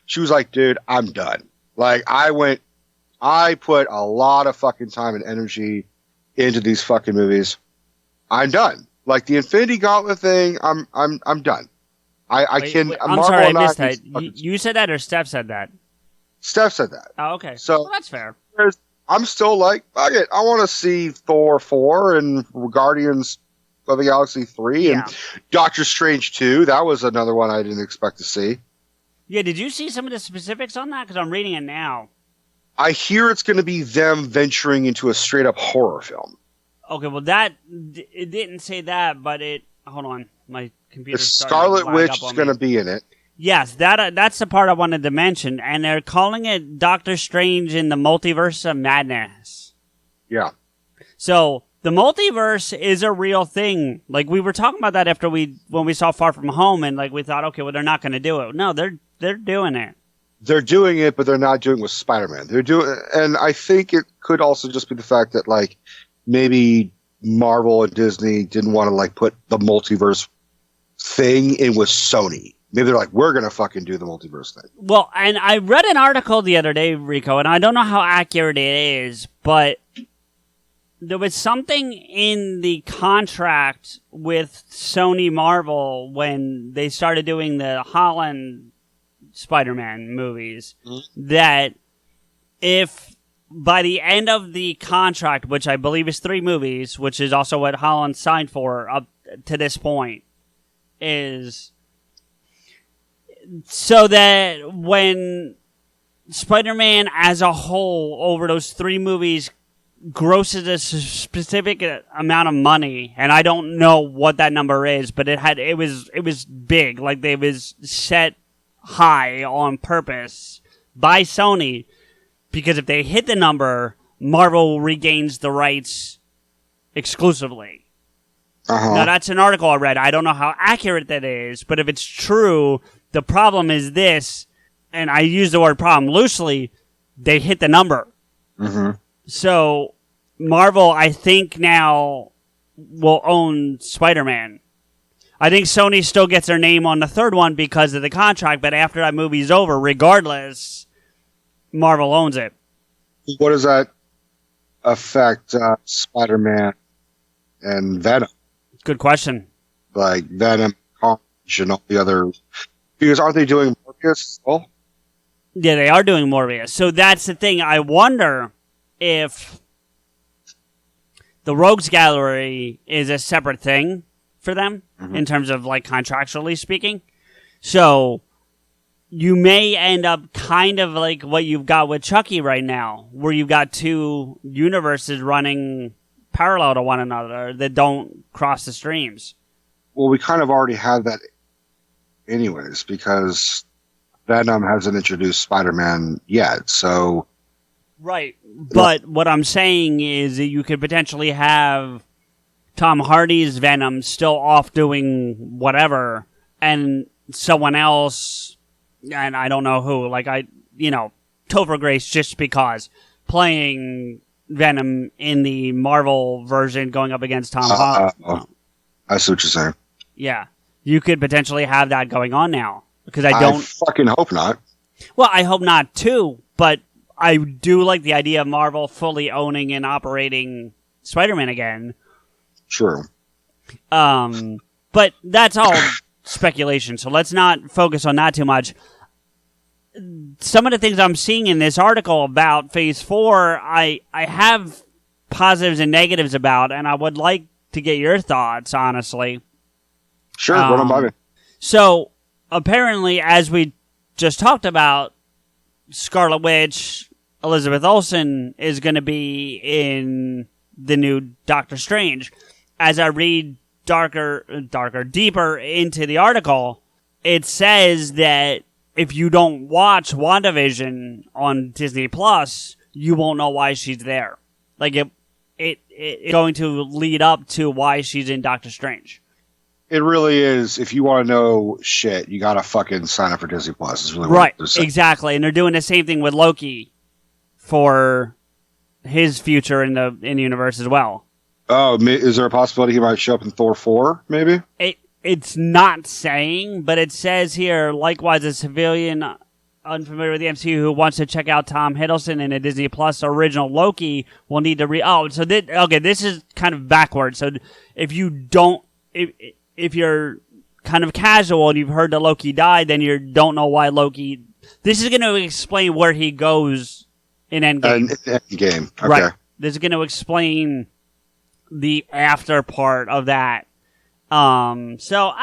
S2: She was like, dude, I'm done. Like, I put a lot of fucking time and energy into these fucking movies. I'm done. Like the Infinity Gauntlet thing, I'm done.
S1: I'm sorry, I missed that. You said that or Steph said that?
S2: Steph said that.
S1: Oh, okay.
S2: So
S1: that's fair.
S2: I'm still like, fuck it. I want to see Thor 4 and Guardians of the Galaxy 3 and Doctor Strange 2. That was another one I didn't expect to see.
S1: Yeah, did you see some of the specifics on that? Because I'm reading it now.
S2: I hear it's going to be them venturing into a straight-up horror film.
S1: Okay, well, it didn't say that, but hold on. My computer.
S2: Scarlet Witch is going to be in it.
S1: Yes, that's the part I wanted to mention, and they're calling it Doctor Strange in the Multiverse of Madness.
S2: Yeah.
S1: So the multiverse is a real thing. Like we were talking about that when we saw Far From Home, and like we thought, okay, well they're not going to do it. No, they're doing it.
S2: They're doing it, but they're not doing it with Spider-Man. And I think it could also just be the fact that like maybe Marvel and Disney didn't want to like put the multiverse thing in with Sony. Maybe they're like, we're going to fucking do the multiverse thing.
S1: Well, and I read an article the other day, Rico, and I don't know how accurate it is, but there was something in the contract with Sony Marvel when they started doing the Holland Spider-Man movies that if by the end of the contract, which I believe is 3 movies, which is also what Holland signed for up to this point, is so that when Spider-Man as a whole over those 3 movies grosses a specific amount of money, and I don't know what that number is, but it was big, like they was set high on purpose by Sony, because if they hit the number, Marvel regains the rights exclusively. Now that's an article I read. I don't know how accurate that is, but if it's true, the problem is this, and I use the word problem loosely, they hit the number. So Marvel, I think now, will own Spider-Man. I think Sony still gets their name on the 3rd one because of the contract, but after that movie's over, regardless, Marvel owns it.
S2: What does that affect Spider-Man and Venom?
S1: Good question.
S2: Like Venom, Carnage, and all the other... Because aren't they doing Morbius as well?
S1: Yeah, they are doing Morbius. So that's the thing. I wonder if the Rogues Gallery is a separate thing for them in terms of like contractually speaking. So you may end up kind of like what you've got with Chucky right now, where you've got two universes running parallel to one another that don't cross the streams.
S2: Well, we kind of already had that anyways, because Venom hasn't introduced Spider-Man yet, so...
S1: Right, but what I'm saying is that you could potentially have Tom Hardy's Venom still off doing whatever, and someone else, and I don't know who, like Topher Grace, just because, playing Venom in the Marvel version going up against Tom Holland.
S2: I see what you're saying.
S1: Yeah. You could potentially have that going on now. Because I
S2: fucking hope not.
S1: Well, I hope not too, but I do like the idea of Marvel fully owning and operating Spider-Man again.
S2: True.
S1: But that's all speculation, so let's not focus on that too much. Some of the things I'm seeing in this article about Phase 4, I have positives and negatives about, and I would like to get your thoughts, honestly.
S2: Sure, run them by me.
S1: So, apparently, as we just talked about, Scarlet Witch, Elizabeth Olsen, is going to be in the new Doctor Strange. As I read deeper into the article, it says that if you don't watch WandaVision on Disney Plus, you won't know why she's there. Like, it's going to lead up to why she's in Doctor Strange.
S2: It really is. If you want to know shit, you gotta fucking sign up for Disney Plus. It's really
S1: right, exactly. And they're doing the same thing with Loki for his future in the universe as well.
S2: Oh, is there a possibility he might show up in Thor 4, maybe?
S1: It's not saying, but it says here, likewise, a civilian unfamiliar with the MCU who wants to check out Tom Hiddleston in a Disney Plus original Loki will need to this is kind of backwards. So if you don't... If you're kind of casual and you've heard that Loki died, then you don't know why Loki... This is going to explain where he goes in Endgame.
S2: Endgame, okay.
S1: Right. This is going to explain the after part of that. So,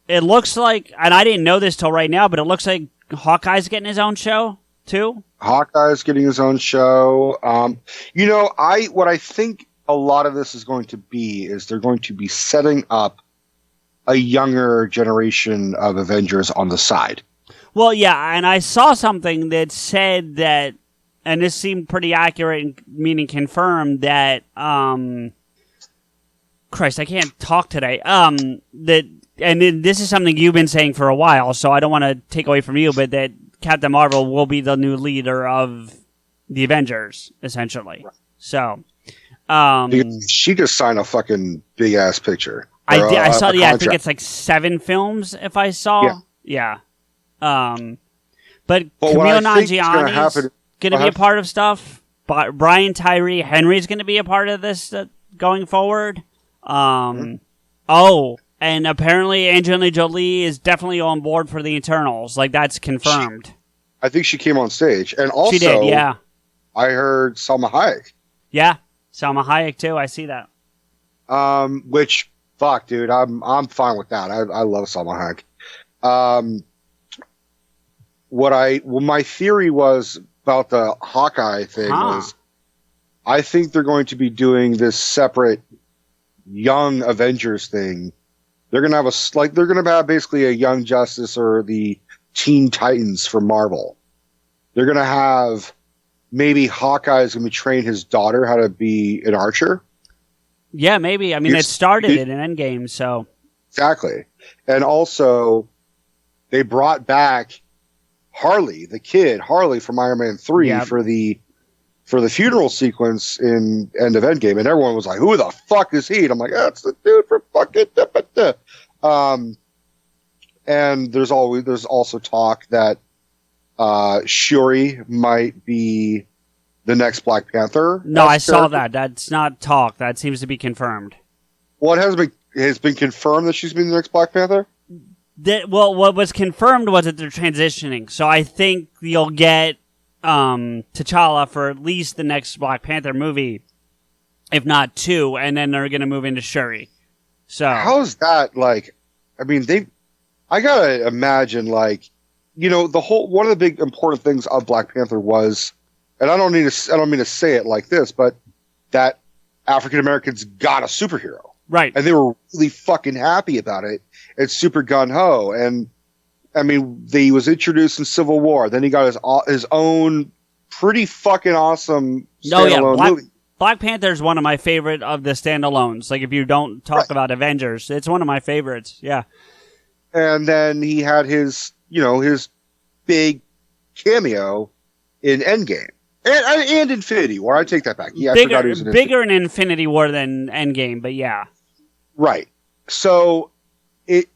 S1: it looks like... And I didn't know this till right now, but it looks like Hawkeye's getting his own show, too?
S2: Hawkeye's getting his own show. What I think... a lot of this is going to be is they're going to be setting up a younger generation of Avengers on the side.
S1: Well, yeah, and I saw something that said that, and this seemed pretty accurate, meaning confirmed, that, Christ, I can't talk today, and this is something you've been saying for a while, so I don't want to take away from you, but that Captain Marvel will be the new leader of the Avengers, essentially. Right. So...
S2: she just signed a fucking big ass picture.
S1: I saw. I think it's like 7 films. If I saw, yeah. But Camille Nanjiani is going to be a part of stuff. Brian Tyree Henry is going to be a part of this going forward. And apparently Angelina Jolie is definitely on board for the Eternals. Like that's confirmed.
S2: I think she came on stage, and also
S1: she did. Yeah,
S2: I heard Salma Hayek.
S1: Yeah. Salma Hayek too. I see that.
S2: Which fuck, dude, I'm fine with that. I love Salma Hayek. My theory was about the Hawkeye thing was, I think they're going to be doing this separate Young Avengers thing. They're gonna have basically a Young Justice or the Teen Titans for Marvel. They're gonna have. Maybe Hawkeye is going to train his daughter how to be an archer. Yeah,
S1: maybe. I mean, it started in Endgame, so...
S2: Exactly. And also, they brought back Harley, the kid, Harley from Iron Man 3 for the funeral sequence in End of Endgame. And everyone was like, who the fuck is he? And I'm like, that's the dude from fucking... And there's also talk that Shuri might be the next Black Panther.
S1: No, I saw that. That's not talk. That seems to be confirmed.
S2: What has been confirmed that she's been the next Black Panther?
S1: What was confirmed was that they're transitioning. So I think you'll get T'Challa for at least the next Black Panther movie. if not 2, and then they're going to move into Shuri. So
S2: how's that like? I mean, I gotta imagine like, one of the big important things of Black Panther was, and I don't mean to say it like this, but that African Americans got a superhero,
S1: right?
S2: And they were really fucking happy about it. It's super gun ho, and I mean, he was introduced in Civil War. Then he got his own pretty fucking awesome standalone movie.
S1: Black Panther is one of my favorite of the standalones. Like, if you don't talk about Avengers, it's one of my favorites. Yeah.
S2: And then he had his big cameo in Endgame and Infinity War. I take that back. Yeah, I forgot he was in
S1: bigger in Infinity War than Endgame, but yeah.
S2: Right. So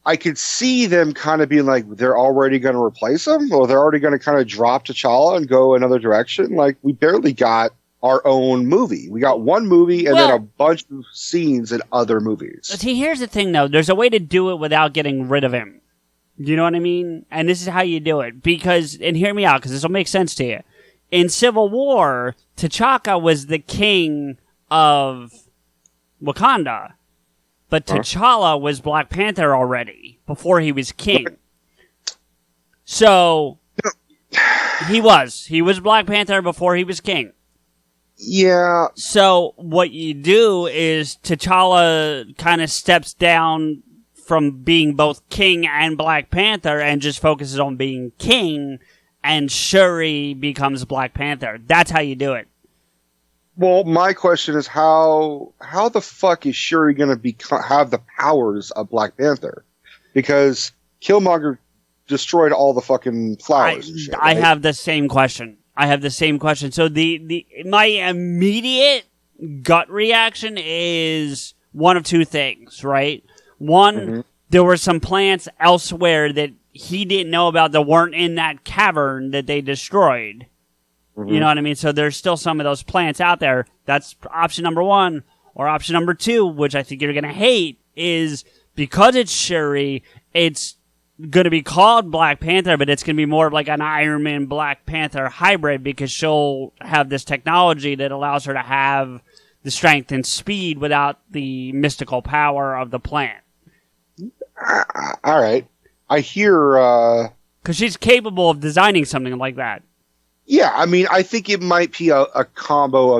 S2: I could see them kind of being like, they're already going to replace him, or they're already going to kind of drop T'Challa and go another direction. Like, we barely got our own movie. We got one movie and then a bunch of scenes in other movies.
S1: See, here's the thing, though. There's a way to do it without getting rid of him. You know what I mean? And this is how you do it. Because, and hear me out, because this will make sense to you. In Civil War, T'Chaka was the king of Wakanda. But T'Challa was Black Panther already, before he was king. So, he was Black Panther before he was king.
S2: Yeah.
S1: So what you do is T'Challa kind of steps down from being both king and Black Panther and just focuses on being king, and Shuri becomes Black Panther. That's how you do it.
S2: Well, my question is how the fuck is Shuri going to have the powers of Black Panther? Because Killmonger destroyed all the fucking flowers and shit, right?
S1: I have the same question. So my immediate gut reaction is one of two things, right? One, there were some plants elsewhere that he didn't know about that weren't in that cavern that they destroyed. You know what I mean? So there's still some of those plants out there. That's option number one. Or option number two, which I think you're going to hate, is because it's Shuri, it's going to be called Black Panther, but it's going to be more of like an Iron Man Black Panther hybrid, because she'll have this technology that allows her to have the strength and speed without the mystical power of the plant.
S2: All right. I hear...
S1: Because she's capable of designing something like that.
S2: Yeah, I mean, I think it might be a combo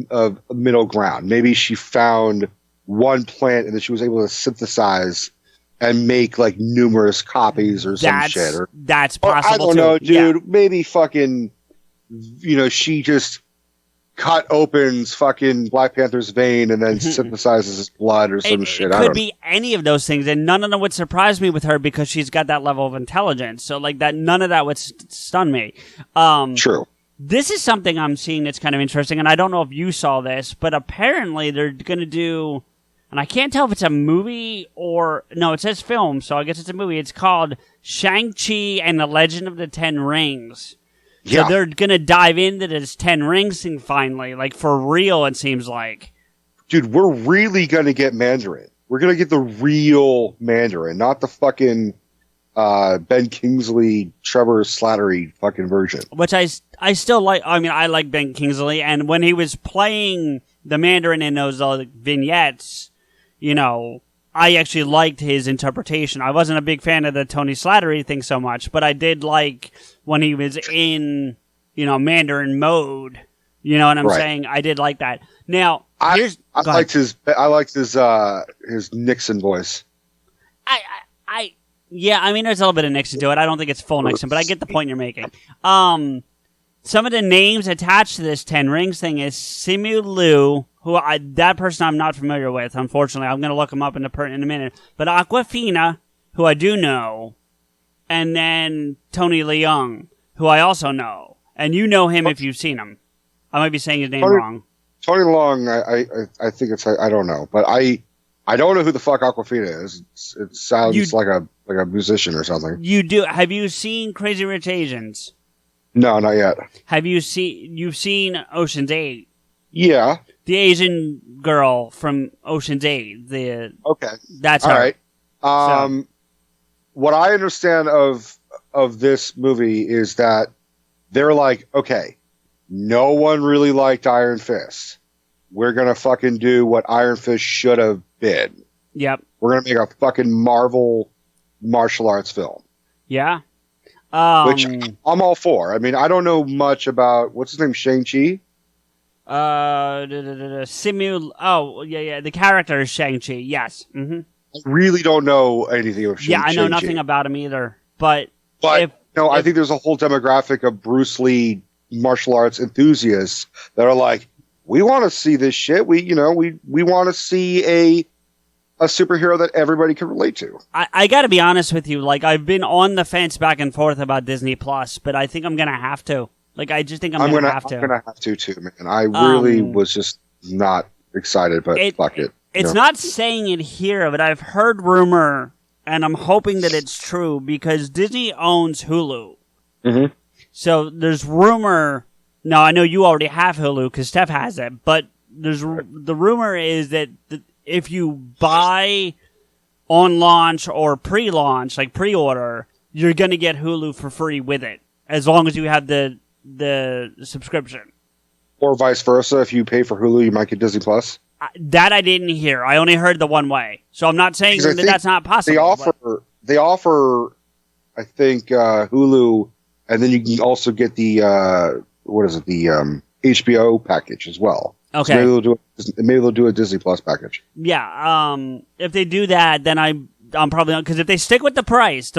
S2: of middle ground. Maybe she found one plant and then she was able to synthesize and make like numerous copies or some shit.
S1: That's possible.
S2: I don't know, dude. Yeah. Maybe fucking, she just cut opens fucking Black Panther's vein and then synthesizes his blood or some shit.
S1: It could be any of those things, and none of them would surprise me with her because she's got that level of intelligence. So like that, none of that would stun me.
S2: True.
S1: This is something I'm seeing that's kind of interesting, and I don't know if you saw this, but apparently they're going to do. And I can't tell if it's a movie or... No, it says film, so I guess it's a movie. It's called Shang-Chi and the Legend of the Ten Rings. Yeah. So they're going to dive into this Ten Rings thing finally. Like, for real, it seems like.
S2: Dude, we're really going to get Mandarin. We're going to get the real Mandarin, not the fucking Ben Kingsley, Trevor Slattery fucking version.
S1: Which I still like. I mean, I like Ben Kingsley, and when he was playing the Mandarin in those vignettes... I actually liked his interpretation. I wasn't a big fan of the Tony Slattery thing so much, but I did like when he was in, Mandarin mode. You know what I'm saying? I did like that. Now,
S2: I liked his Nixon voice.
S1: Yeah, I mean, there's a little bit of Nixon to it. I don't think it's full Nixon, but I get the point you're making. Some of the names attached to this Ten Rings thing is Simu Liu, that person I'm not familiar with, unfortunately. I'm going to look him up in a minute. But Aquafina, who I do know, and then Tony Leung, who I also know. And you know him if you've seen him. I might be saying his name wrong.
S2: Tony Leung, I think it's, I don't know. But I don't know who the fuck Aquafina is. It sounds like a musician or something.
S1: You do. Have you seen Crazy Rich Asians?
S2: No, not yet.
S1: You've seen Ocean's 8?
S2: Yeah.
S1: The Asian girl from Ocean's 8.
S2: Okay.
S1: That's her.
S2: All right. What I understand of this movie is that they're like, okay, no one really liked Iron Fist. we're going to fucking do what Iron Fist should have been.
S1: Yep.
S2: We're going to make a fucking Marvel martial arts film.
S1: Yeah.
S2: Which I'm all for. I mean, I don't know much about, what's his name, Shang-Chi?
S1: The character is Shang-Chi, yes. Mm-hmm.
S2: I really don't know anything of Shang-Chi.
S1: Yeah, I know nothing about him either. But
S2: I think there's a whole demographic of Bruce Lee martial arts enthusiasts that are like, we want to see this shit. We want to see a superhero that everybody can relate to.
S1: I got to be honest with you. Like, I've been on the fence back and forth about Disney Plus, but I think I'm going to have to. Like, I just think I'm going to have to.
S2: I'm going to have to too, man. I really was just not excited, but fuck it.
S1: It's not saying it here, but I've heard rumor, and I'm hoping that it's true, because Disney owns Hulu.
S2: Mm-hmm.
S1: So there's rumor. Now, I know you already have Hulu because Steph has it, but the rumor is that if you buy on launch or pre-launch, like pre-order, you're going to get Hulu for free with it, as long as you have the subscription. Or
S2: vice versa. If you pay for Hulu, you might get Disney Plus.
S1: That I didn't hear. I only heard the one way. So I'm not saying that that's not possible.
S2: They offer, I think, Hulu, and then you can also get the HBO package as well.
S1: Okay.
S2: So maybe they'll do a Disney Plus package.
S1: Yeah. If they do that, then I'm probably not, because if they stick with the price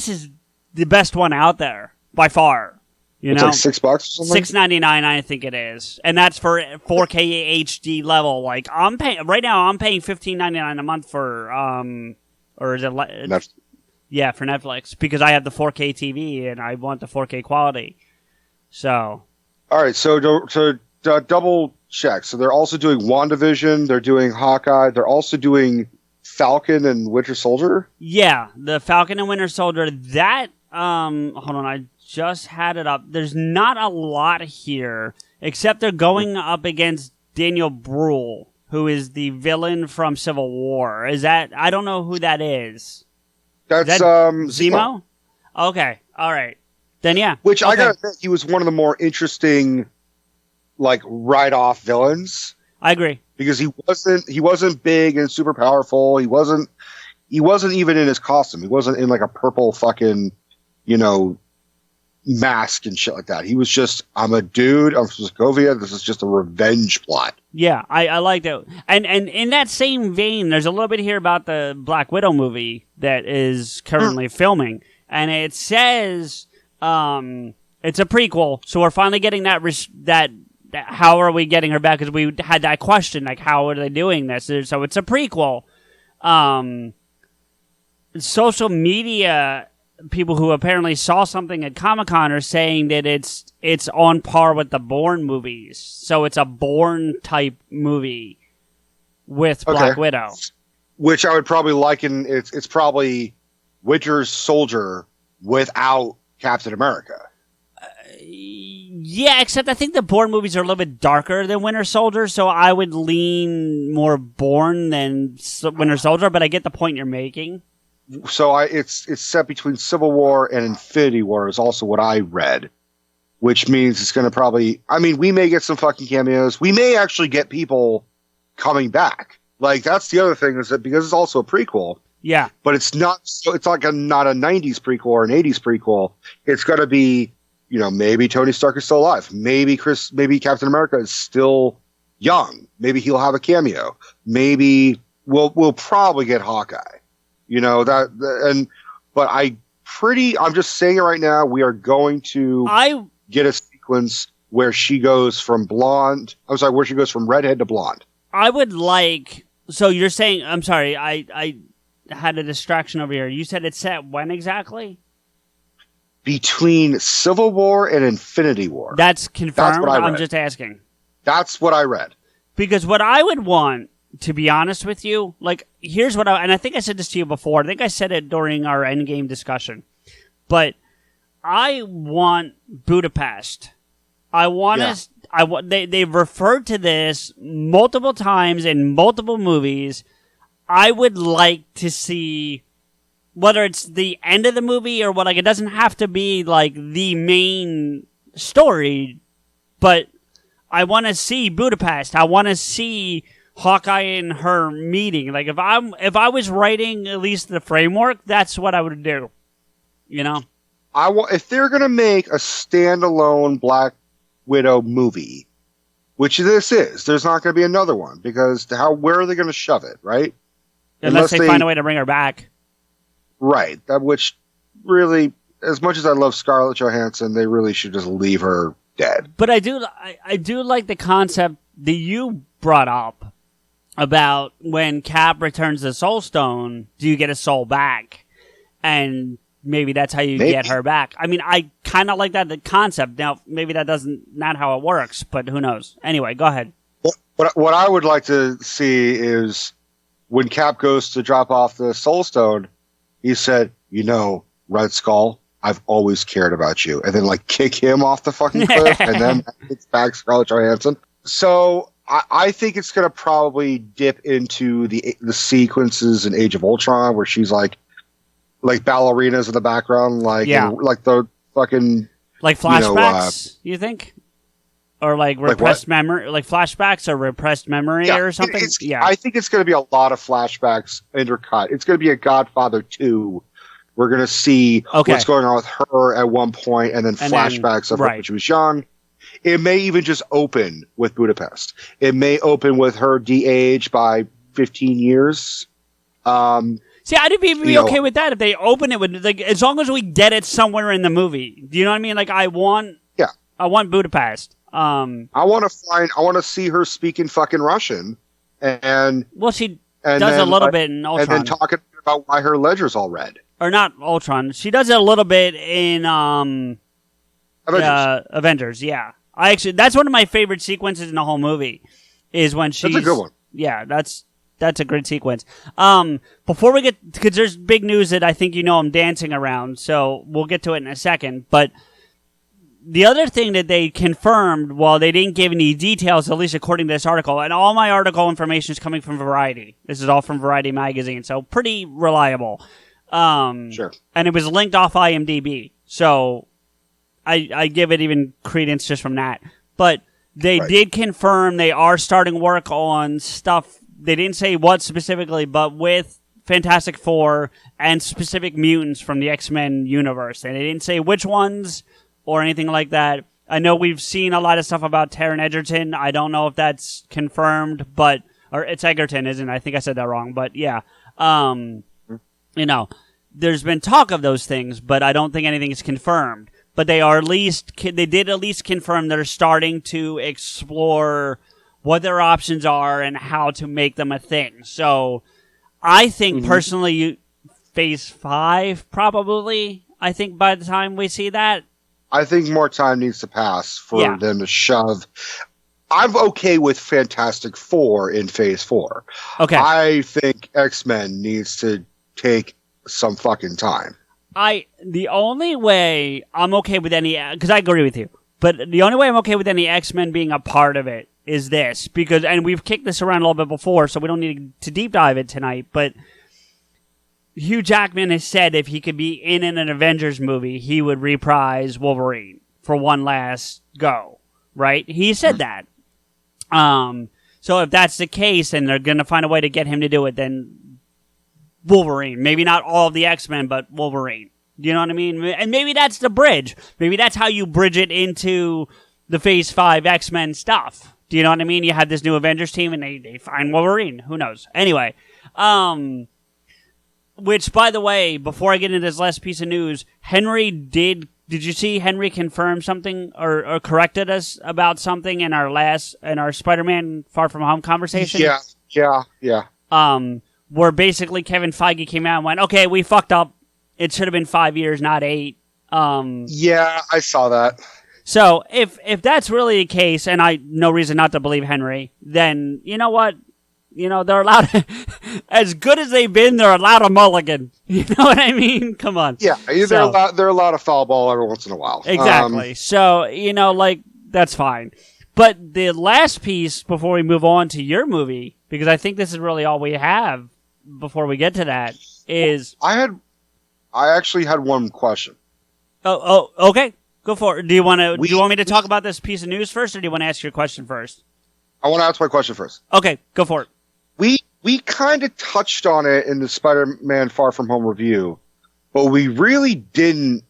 S1: is the best one out there by far.
S2: It's like $6 or something?
S1: $6.99, I think it is, and that's for 4K HD level. Like, I'm paying $15.99 a month for or is it
S2: Netflix.
S1: Yeah, for Netflix, because I have the 4K TV and I want the 4K quality. So,
S2: all right. So to double check, so they're also doing WandaVision, they're doing Hawkeye, they're also doing Falcon and Winter Soldier.
S1: Yeah, the Falcon and Winter Soldier. That hold on, I just had it up. There's not a lot here, except they're going up against Daniel Bruhl, who is the villain from Civil War. Is that? I don't know who that is.
S2: That's
S1: Zemo? Okay, all right. Then yeah.
S2: Which I gotta think he was one of the more interesting, like, write-off villains.
S1: I agree.
S2: Because he wasn't big and super powerful. He wasn't even in his costume. He wasn't in like a purple fucking, mask and shit like that. He was just, I'm a dude, I'm from Sokovia, this is just a revenge plot.
S1: Yeah, I like that. And in that same vein, there's a little bit here about the Black Widow movie that is currently filming. And it says it's a prequel, so we're finally getting that how are we getting her back? Because we had that question, like, how are they doing this? So it's a prequel. Social media people who apparently saw something at Comic-Con are saying that it's on par with the Bourne movies. So it's a Bourne-type movie with Black Widow.
S2: Which I would probably liken, it's probably Winter Soldier without Captain America.
S1: Yeah, except I think the Bourne movies are a little bit darker than Winter Soldier, so I would lean more Bourne than Winter Soldier, but I get the point you're making.
S2: So it's set between Civil War and Infinity War is also what I read, which means it's going to probably, I mean, we may get some fucking cameos. We may actually get people coming back. Like, that's the other thing, is that because it's also a prequel.
S1: Yeah.
S2: But it's not, so it's like not a 90s prequel or an 80s prequel. It's going to be, maybe Tony Stark is still alive. Maybe Captain America is still young. Maybe he'll have a cameo. Maybe we'll probably get Hawkeye. I'm just saying it right now. We are going to get a sequence where she goes from where she goes from redhead to blonde.
S1: I would like, so you're saying, I'm sorry, I had a distraction over here. You said it's set when exactly?
S2: Between Civil War and Infinity War.
S1: That's confirmed? I'm just asking.
S2: That's what I read.
S1: Because what I would want, to be honest with you, like, here's what and I think I said this to you before. I think I said it during our Endgame discussion. But I want Budapest. I want us. They've referred to this multiple times in multiple movies. I would like to see, whether it's the end of the movie or what, like, it doesn't have to be like the main story, but I want to see Budapest. I want to see Hawkeye and her meeting. Like if I was writing at least the framework, that's what I would do. You know,
S2: if they're gonna make a standalone Black Widow movie, which this is, there's not gonna be another one because where are they gonna shove it, right?
S1: Unless they find a way to bring her back.
S2: Right. Which really, as much as I love Scarlett Johansson, they really should just leave her dead.
S1: But I do like the concept that you brought up about when Cap returns the Soul Stone, do you get a soul back? And maybe that's how you get her back. I mean, I kind of like the concept. Now, maybe that not how it works, but who knows? Anyway, go ahead.
S2: What I would like to see is when Cap goes to drop off the Soul Stone, he said, Red Skull, I've always cared about you. And then, kick him off the fucking cliff, and then it's back Scarlett Johansson. So I think it's going to probably dip into the sequences in Age of Ultron where she's like ballerinas in the background, the fucking...
S1: Like flashbacks, you think? Or repressed memory, like flashbacks or repressed memory or something?
S2: I think it's going to be a lot of flashbacks intercut. It's going to be a Godfather 2. We're going to see what's going on with her at one point and then flashbacks of her when she was young. It may even just open with Budapest. It may open with her de-age by 15 years.
S1: See, I'd be okay with that if they open it with, as long as we get it somewhere in the movie. Do you know what I mean? I want Budapest.
S2: I want to see her speaking fucking Russian,
S1: she does a little bit in Ultron,
S2: and then talking about why her ledger's all red.
S1: Or not Ultron. She does it a little bit in Avengers. Yeah, that's one of my favorite sequences in the whole movie. Is when she's...
S2: That's a good one.
S1: Yeah, that's a great sequence. Before we get, because there's big news that I think I'm dancing around, so we'll get to it in a second. But the other thing that they confirmed, while they didn't give any details, at least according to this article, and all my article information is coming from Variety. This is all from Variety magazine, so pretty reliable.
S2: Sure.
S1: And it was linked off IMDb, so I give it even credence just from that. But they did confirm they are starting work on stuff. They didn't say what specifically, but with Fantastic Four and specific mutants from the X-Men universe. And they didn't say which ones or anything like that. I know we've seen a lot of stuff about Taron Egerton. I don't know if that's confirmed, or it's Egerton, isn't it? I think I said that wrong, but yeah. There's been talk of those things, but I don't think anything is confirmed. But they did at least confirm they're starting to explore what their options are and how to make them a thing. So I think personally, Phase 5 probably, I think by the time we see that.
S2: I think more time needs to pass for them to shove. I'm okay with Fantastic Four in Phase 4.
S1: Okay.
S2: I think X-Men needs to take some fucking time.
S1: The only way I'm okay with because I agree with you, but the only way I'm okay with any X-Men being a part of it is this, and we've kicked this around a little bit before, so we don't need to deep dive it tonight, but Hugh Jackman has said if he could be in an Avengers movie, he would reprise Wolverine for one last go, right? He said that. So if that's the case and they're going to find a way to get him to do it, then Wolverine. Maybe not all of the X-Men, but Wolverine. Do you know what I mean? And maybe that's the bridge. Maybe that's how you bridge it into the Phase 5 X-Men stuff. Do you know what I mean? You have this new Avengers team and they find Wolverine. Who knows? Anyway, which, by the way, before I get into this last piece of news, did you see Henry confirm something or corrected us about something in our Spider-Man Far From Home conversation?
S2: Yeah.
S1: Where basically Kevin Feige came out and went, okay, we fucked up. It should have been 5 years, not 8.
S2: Yeah, I saw that.
S1: So if that's really the case, and no reason not to believe Henry, then you know what? They're allowed, as good as they've been, they're allowed a mulligan. You know what I mean? Come on.
S2: Yeah, they're allowed a foul ball every once in a while.
S1: Exactly. So, that's fine. But the last piece before we move on to your movie, because I think this is really all we have before we get to that, is...
S2: I actually had one question.
S1: Oh, okay. Go for it. Do you want me to talk about this piece of news first, or do you want to ask your question first?
S2: I want to ask my question first.
S1: Okay, go for it.
S2: We kind of touched on it in the Spider-Man Far From Home review, but we really didn't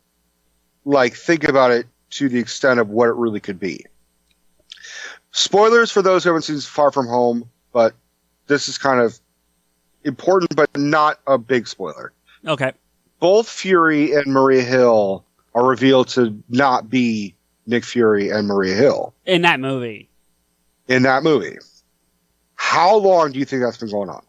S2: think about it to the extent of what it really could be. Spoilers for those who haven't seen Far From Home, but this is kind of important, but not a big spoiler.
S1: Okay. Both
S2: Fury and Maria Hill are revealed to not be Nick Fury and Maria Hill.
S1: In that movie.
S2: How long do you think that's been going on?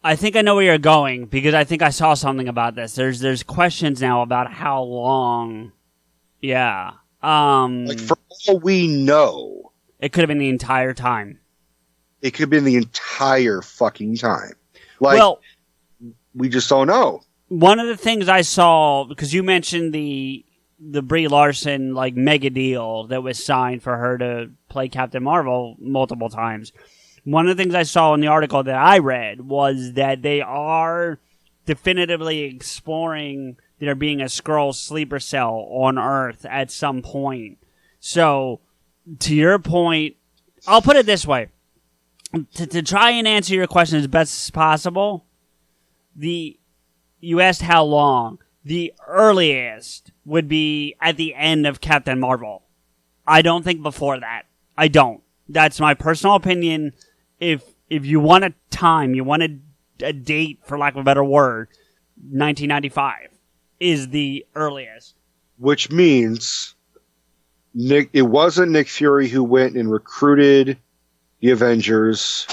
S1: I think I know where you're going, because I think I saw something about this. There's questions now about how long. Yeah.
S2: For all we know,
S1: it could have been the entire time.
S2: It could have been the entire fucking time. We just don't know.
S1: One of the things I saw, because you mentioned the Brie Larson mega deal that was signed for her to play Captain Marvel multiple times. One of the things I saw in the article that I read was that they are definitively exploring there being a Skrull sleeper cell on Earth at some point. So, to your point, I'll put it this way. To try and answer your question as best as possible, you asked how long. The earliest would be at the end of Captain Marvel. I don't think before that. I don't. That's my personal opinion. If you want a time, you want a date, for lack of a better word, 1995 is the earliest.
S2: Which means it wasn't Nick Fury who went and recruited the Avengers.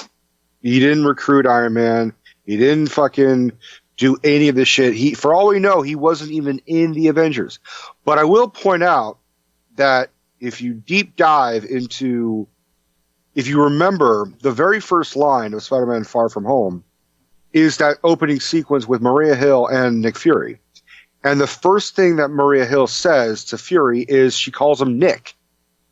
S2: He didn't recruit Iron Man. He didn't fucking do any of this shit. For all we know, he wasn't even in the Avengers. But I will point out that if you deep dive into, if you remember, the very first line of Spider-Man Far From Home is that opening sequence with Maria Hill and Nick Fury. And the first thing that Maria Hill says to Fury is she calls him Nick.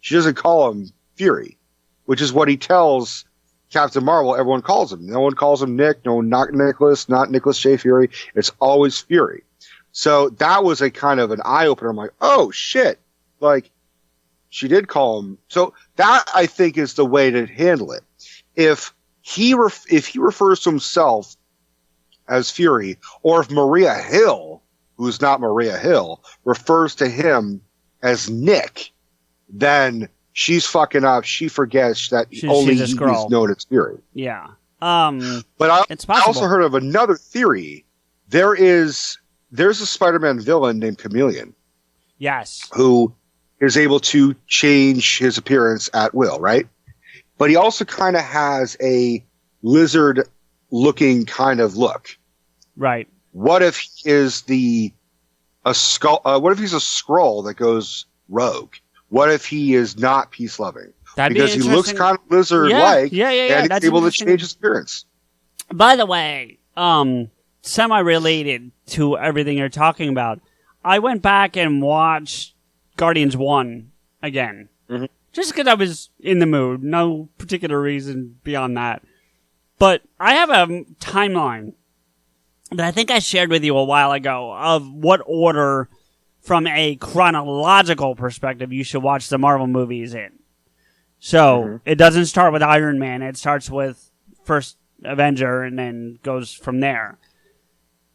S2: She doesn't call him Fury, which is what he tells Captain Marvel everyone calls him. No one calls him Nick. No, not Nicholas, not Nicholas J. Fury. It's always Fury. So that was a kind of an eye-opener. I'm like, oh, shit. She did call him. So that, I think, is the way to handle it. If he refers to himself as Fury, or if Maria Hill, who's not Maria Hill, refers to him as Nick, then she's fucking up. She forgets that only he's known as Fury.
S1: Yeah.
S2: But
S1: it's
S2: I also heard of another theory. There's a Spider-Man villain named Chameleon.
S1: Yes.
S2: Who is able to change his appearance at will, right? But he also kind of has a lizard-looking kind of look.
S1: Right.
S2: What if he is what if he's a Skrull that goes rogue? What if he is not peace-loving? Because he looks kind of lizard-like, and he's able to change his appearance.
S1: By the way, semi-related to everything you're talking about, I went back and watched Guardians 1 again. Mm-hmm. Just because I was in the mood. No particular reason beyond that. But I have a timeline that I think I shared with you a while ago of what order, from a chronological perspective, you should watch the Marvel movies in. So, It doesn't start with Iron Man. It starts with first Avenger and then goes from there.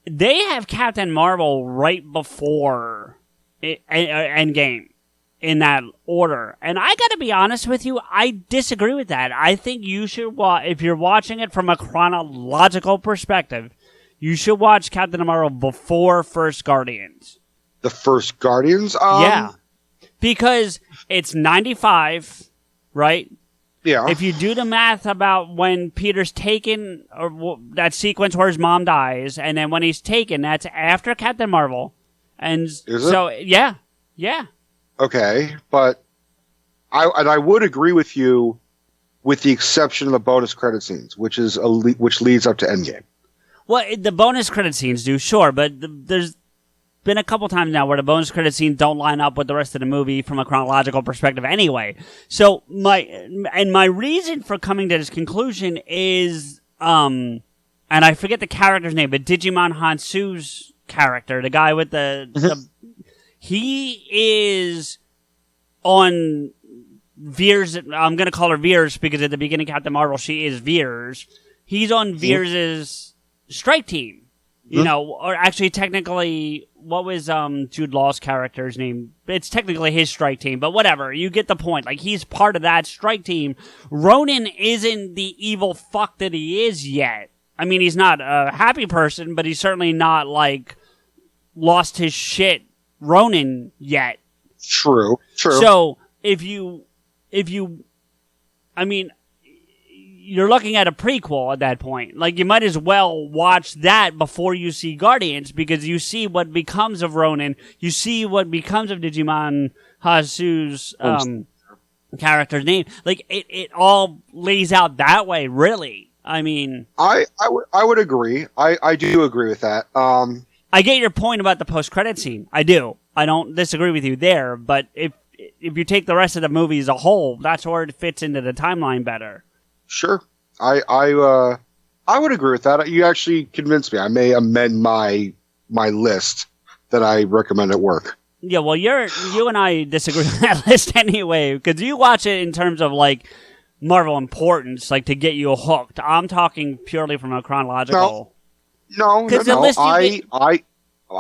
S1: They have Captain Marvel right before Endgame in that order. And I gotta be honest with you, I disagree with that. I think you should if you're watching it from a chronological perspective, you should watch Captain Marvel before First Guardians.
S2: The First Guardians?
S1: Yeah. Because it's 95, right?
S2: Yeah.
S1: If you do the math about when Peter's taken, or that sequence where his mom dies, and then when he's taken, that's after Captain Marvel. And so, yeah.
S2: Okay, but I would agree with you, with the exception of the bonus credit scenes, which leads up to Endgame.
S1: Well, the bonus credit scenes do, sure, but there's been a couple times now where the bonus credit scenes don't line up with the rest of the movie from a chronological perspective anyway. So my reason for coming to this conclusion is, and I forget the character's name, but Digimon Hansu's character, the guy with he is on Veer's. I'm going to call her Veer's because at the beginning of Captain Marvel, she is Veer's. He's on Veer's strike team. You know, or actually technically, what was Jude Law's character's name? It's technically his strike team, but whatever. You get the point. Like, he's part of that strike team. Ronan isn't the evil fuck that he is yet. I mean, he's not a happy person, but he's certainly not, like, lost his shit Ronan yet.
S2: True.
S1: So, I mean, you're looking at a prequel at that point. Like, you might as well watch that before you see Guardians, because you see what becomes of Ronan. You see what becomes of Digimon Hasu's character's name. Like, it all lays out that way, really. I mean,
S2: I would agree. I do agree with that.
S1: I get your point about the post-credit scene. I do. I don't disagree with you there, but if you take the rest of the movie as a whole, that's where it fits into the timeline better.
S2: Sure. I would agree with that. You actually convinced me. I may amend my list that I recommend at work.
S1: Yeah, well, you and I disagree on that list anyway, because you watch it in terms of, like, Marvel importance, like, to get you hooked. I'm talking purely from a chronological...
S2: No.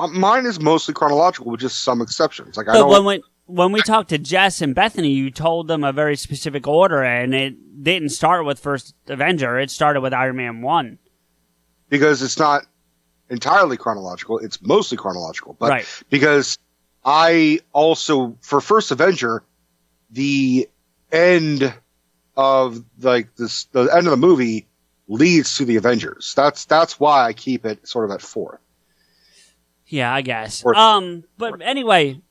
S2: Mine is mostly chronological with just some exceptions. Like,
S1: when we talked to Jess and Bethany, you told them a very specific order, and it didn't start with First Avenger. It started with Iron Man 1.
S2: Because it's not entirely chronological. It's mostly chronological. But
S1: right.
S2: Because I also, for First Avenger, the end of, like, the end of the movie leads to the Avengers. That's why I keep it sort of at 4.
S1: Yeah, I guess. But anyway,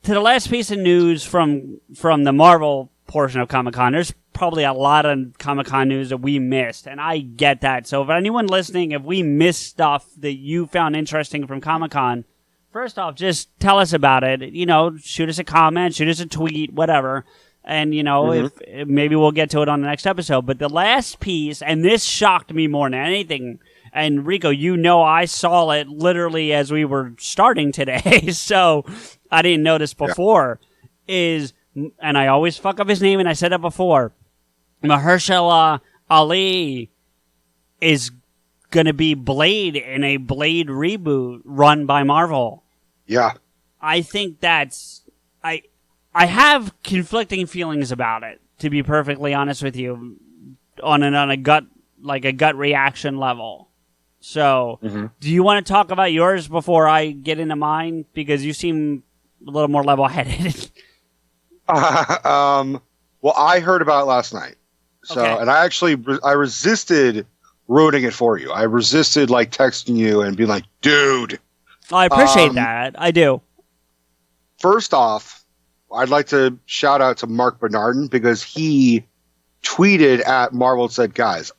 S1: to the last piece of news from the Marvel portion of Comic-Con, there's probably a lot of Comic-Con news that we missed, and I get that. So if anyone listening, if we missed stuff that you found interesting from Comic-Con, first off, just tell us about it. You know, shoot us a comment, shoot us a tweet, whatever. And, you know, if maybe we'll get to it on the next episode. But the last piece, and this shocked me more than anything, and Rico, you know I saw it literally as we were starting today, so I didn't notice before, is, and I always fuck up his name, and I said it before, Mahershala Ali is going to be Blade in a Blade reboot run by Marvel.
S2: Yeah.
S1: I think that's... I have conflicting feelings about it, to be perfectly honest with you, on a gut reaction level. So, do you want to talk about yours before I get into mine? Because you seem a little more level-headed.
S2: Well, I heard about it last night. So, okay. And I resisted ruining it for you. I resisted, like, texting you and being like, dude.
S1: I appreciate that. I do.
S2: First off, I'd like to shout out to Mark Bernardin because he tweeted at Marvel and said, guys,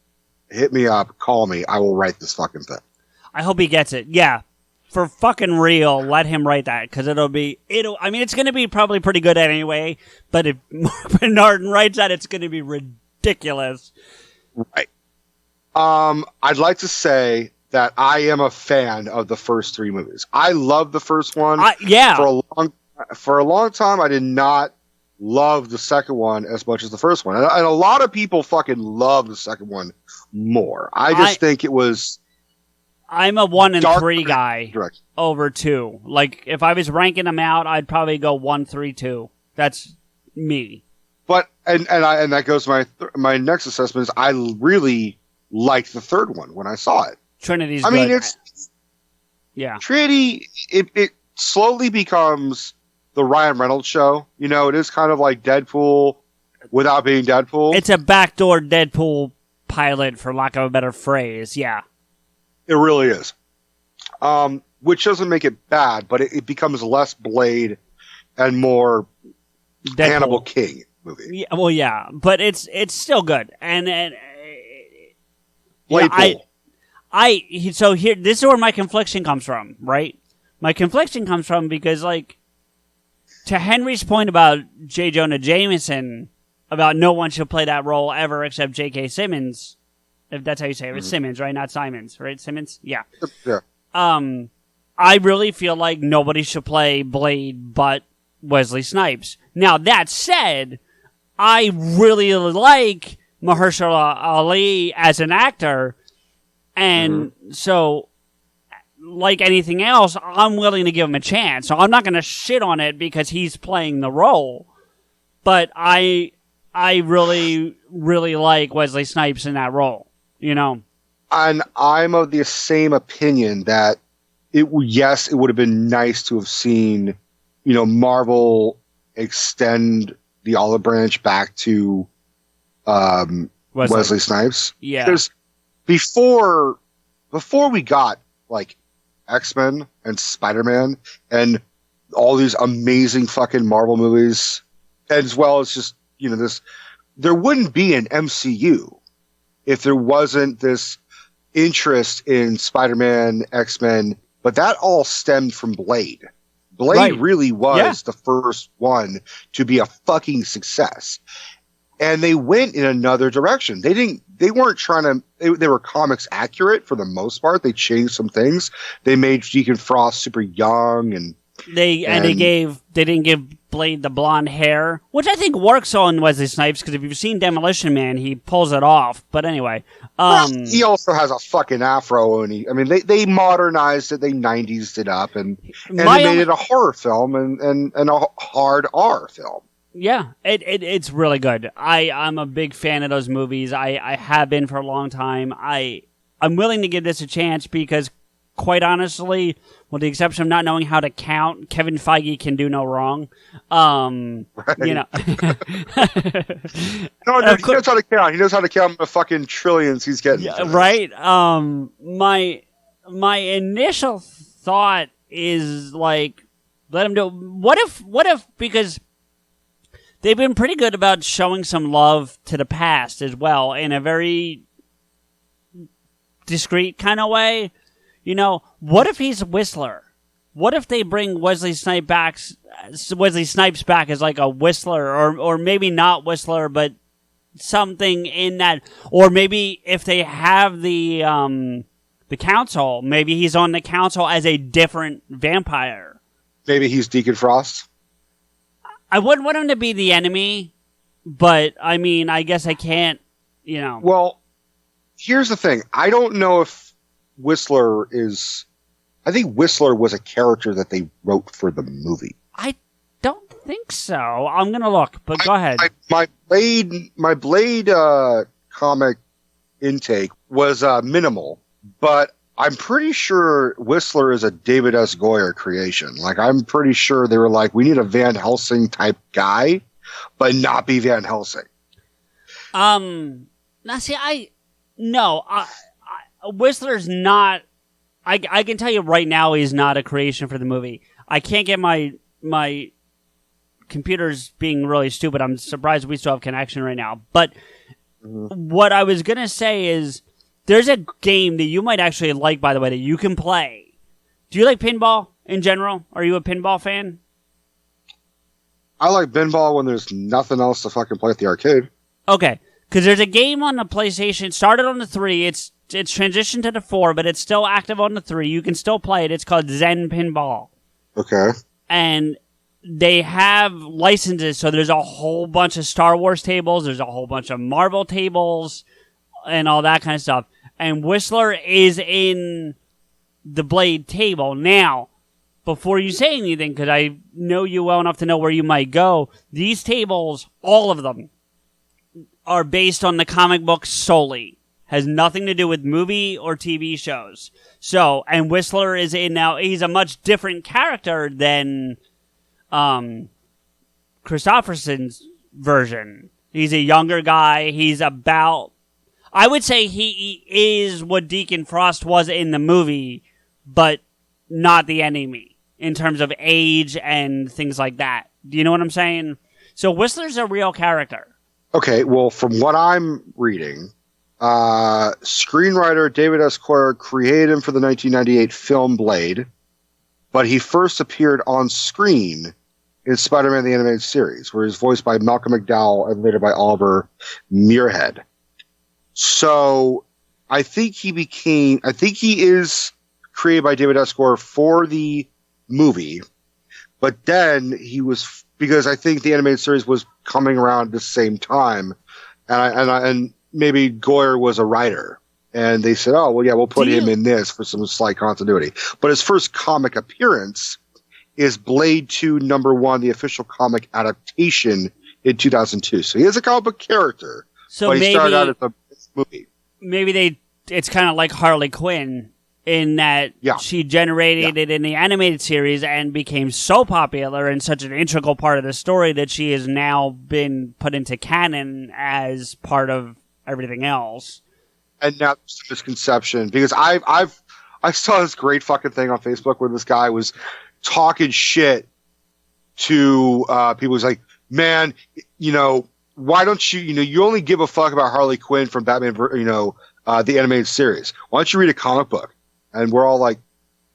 S2: hit me up, call me, I will write this fucking thing.
S1: I hope he gets it. Yeah. For fucking real, let him write that because I mean, it's going to be probably pretty good anyway, but if Mark Bernardin writes that, it's going to be ridiculous.
S2: Right. I'd like to say that I am a fan of the first 3 movies. I love the first one.
S1: Yeah.
S2: For a long time, I did not love the second one as much as the first one. And a lot of people fucking love the second one more. I just think it was...
S1: I'm a 1 and 3 guy over 2. Like, if I was ranking them out, I'd probably go 1, 3, 2. That's me.
S2: But, and that goes to my next assessment is I really liked the third one when I saw it.
S1: Trinity's
S2: good. I mean,
S1: yeah.
S2: Trinity, it slowly becomes the Ryan Reynolds show. You know, it is kind of like Deadpool without being Deadpool.
S1: It's a backdoor Deadpool pilot, for lack of a better phrase. Yeah.
S2: It really is. Which doesn't make it bad, but it becomes less Blade and more Deadpool. Hannibal King movie.
S1: Yeah, well, yeah, but it's still good. And
S2: Blade
S1: so here, this is where my confliction comes from, right? My confliction comes from because, like, to Henry's point about J. Jonah Jameson, about no one should play that role ever except J.K. Simmons, if that's how you say it. It's Simmons, right? Not Simons, right? Simmons? Yeah.
S2: Yeah.
S1: I I really feel like nobody should play Blade but Wesley Snipes. Now, that said, I really like Mahershala Ali as an actor, and so, like anything else, I'm willing to give him a chance. So I'm not going to shit on it because he's playing the role, but I really, really like Wesley Snipes in that role, you know?
S2: And I'm of the same opinion that it would have been nice to have seen, Marvel extend the olive branch back to Wesley Snipes.
S1: Yeah.
S2: Because before we got like X-Men and Spider-Man and all these amazing fucking Marvel movies, as well as just, there wouldn't be an MCU if there wasn't this interest in Spider-Man, X-Men, but that all stemmed from Blade. Blade really was the first one to be a fucking success. And they went in another direction. They weren't trying to, they were comics accurate for the most part. They changed some things. They made Deacon Frost super young and they didn't give Blade the blonde hair, which I think works on Wesley Snipes because if you've seen Demolition Man, he pulls it off. But anyway, he also has a fucking afro, and they modernized it, they 90s it up, and they made it a horror film and a hard R film.
S1: Yeah, it's really good. I'm a big fan of those movies. I have been for a long time. I'm willing to give this a chance because, quite honestly, with the exception of not knowing how to count, Kevin Feige can do no wrong.
S2: Right. He knows how to count. He knows how to count the fucking trillions he's getting.
S1: Yeah, right. My initial thought is like, let him do. What if because they've been pretty good about showing some love to the past as well in a very discreet kind of way. What if he's Whistler? What if they bring Wesley Snipes back as like a Whistler, or maybe not Whistler, but something in that, or maybe if they have the council, maybe he's on the council as a different vampire.
S2: Maybe he's Deacon Frost.
S1: I wouldn't want him to be the enemy, but I guess I can't,
S2: Well, here's the thing. I don't know if Whistler I think Whistler was a character that they wrote for the movie.
S1: I don't think so. I'm going to look, but go ahead.
S2: My Blade comic intake was minimal, but I'm pretty sure Whistler is a David S. Goyer creation. Like, I'm pretty sure they were like, we need a Van Helsing type guy, but not be Van Helsing.
S1: Now see, Whistler's not. I can tell you right now, he's not a creation for the movie. I can't get my computer's being really stupid. I'm surprised we still have connection right now. But what I was gonna say is, there's a game that you might actually like, by the way, that you can play. Do you like pinball in general? Are you a pinball fan?
S2: I like pinball when there's nothing else to fucking play at the arcade.
S1: Okay, because there's a game on the PlayStation. It started on the 3. It's transitioned to the 4, but it's still active on the 3. You can still play it. It's called Zen Pinball.
S2: Okay.
S1: And they have licenses, so there's a whole bunch of Star Wars tables, there's a whole bunch of Marvel tables, and all that kind of stuff. And Whistler is in the Blade table. Now, before you say anything, because I know you well enough to know where you might go, these tables, all of them, are based on the comic book solely. Has nothing to do with movie or TV shows. So, and Whistler is in now, he's a much different character than Christopherson's version. He's a younger guy. He's about, I would say he is what Deacon Frost was in the movie, but not the enemy in terms of age and things like that. Do you know what I'm saying? So Whistler's a real character.
S2: Okay, well, from what I'm reading, screenwriter David S. Goyer created him for the 1998 film Blade, but he first appeared on screen in Spider-Man the Animated Series, where he's voiced by Malcolm McDowell and later by Oliver Muirhead. So I think he is created by David Esquire for the movie, but then because I think the animated series was coming around at the same time, and maybe Goyer was a writer, and they said, oh, well, yeah, we'll put him in this for some slight continuity. But his first comic appearance is Blade 2 #1, the official comic adaptation in 2002. So he is a comic book character, but he started out as a movie.
S1: Maybe it's kind of like Harley Quinn in that she generated it in the animated series and became so popular and such an integral part of the story that she has now been put into canon as part of everything else.
S2: And now there's a misconception, because I saw this great fucking thing on Facebook where this guy was talking shit to people. Who's like, man, why don't you only give a fuck about Harley Quinn from Batman, the animated series. Why don't you read a comic book? And we're all like,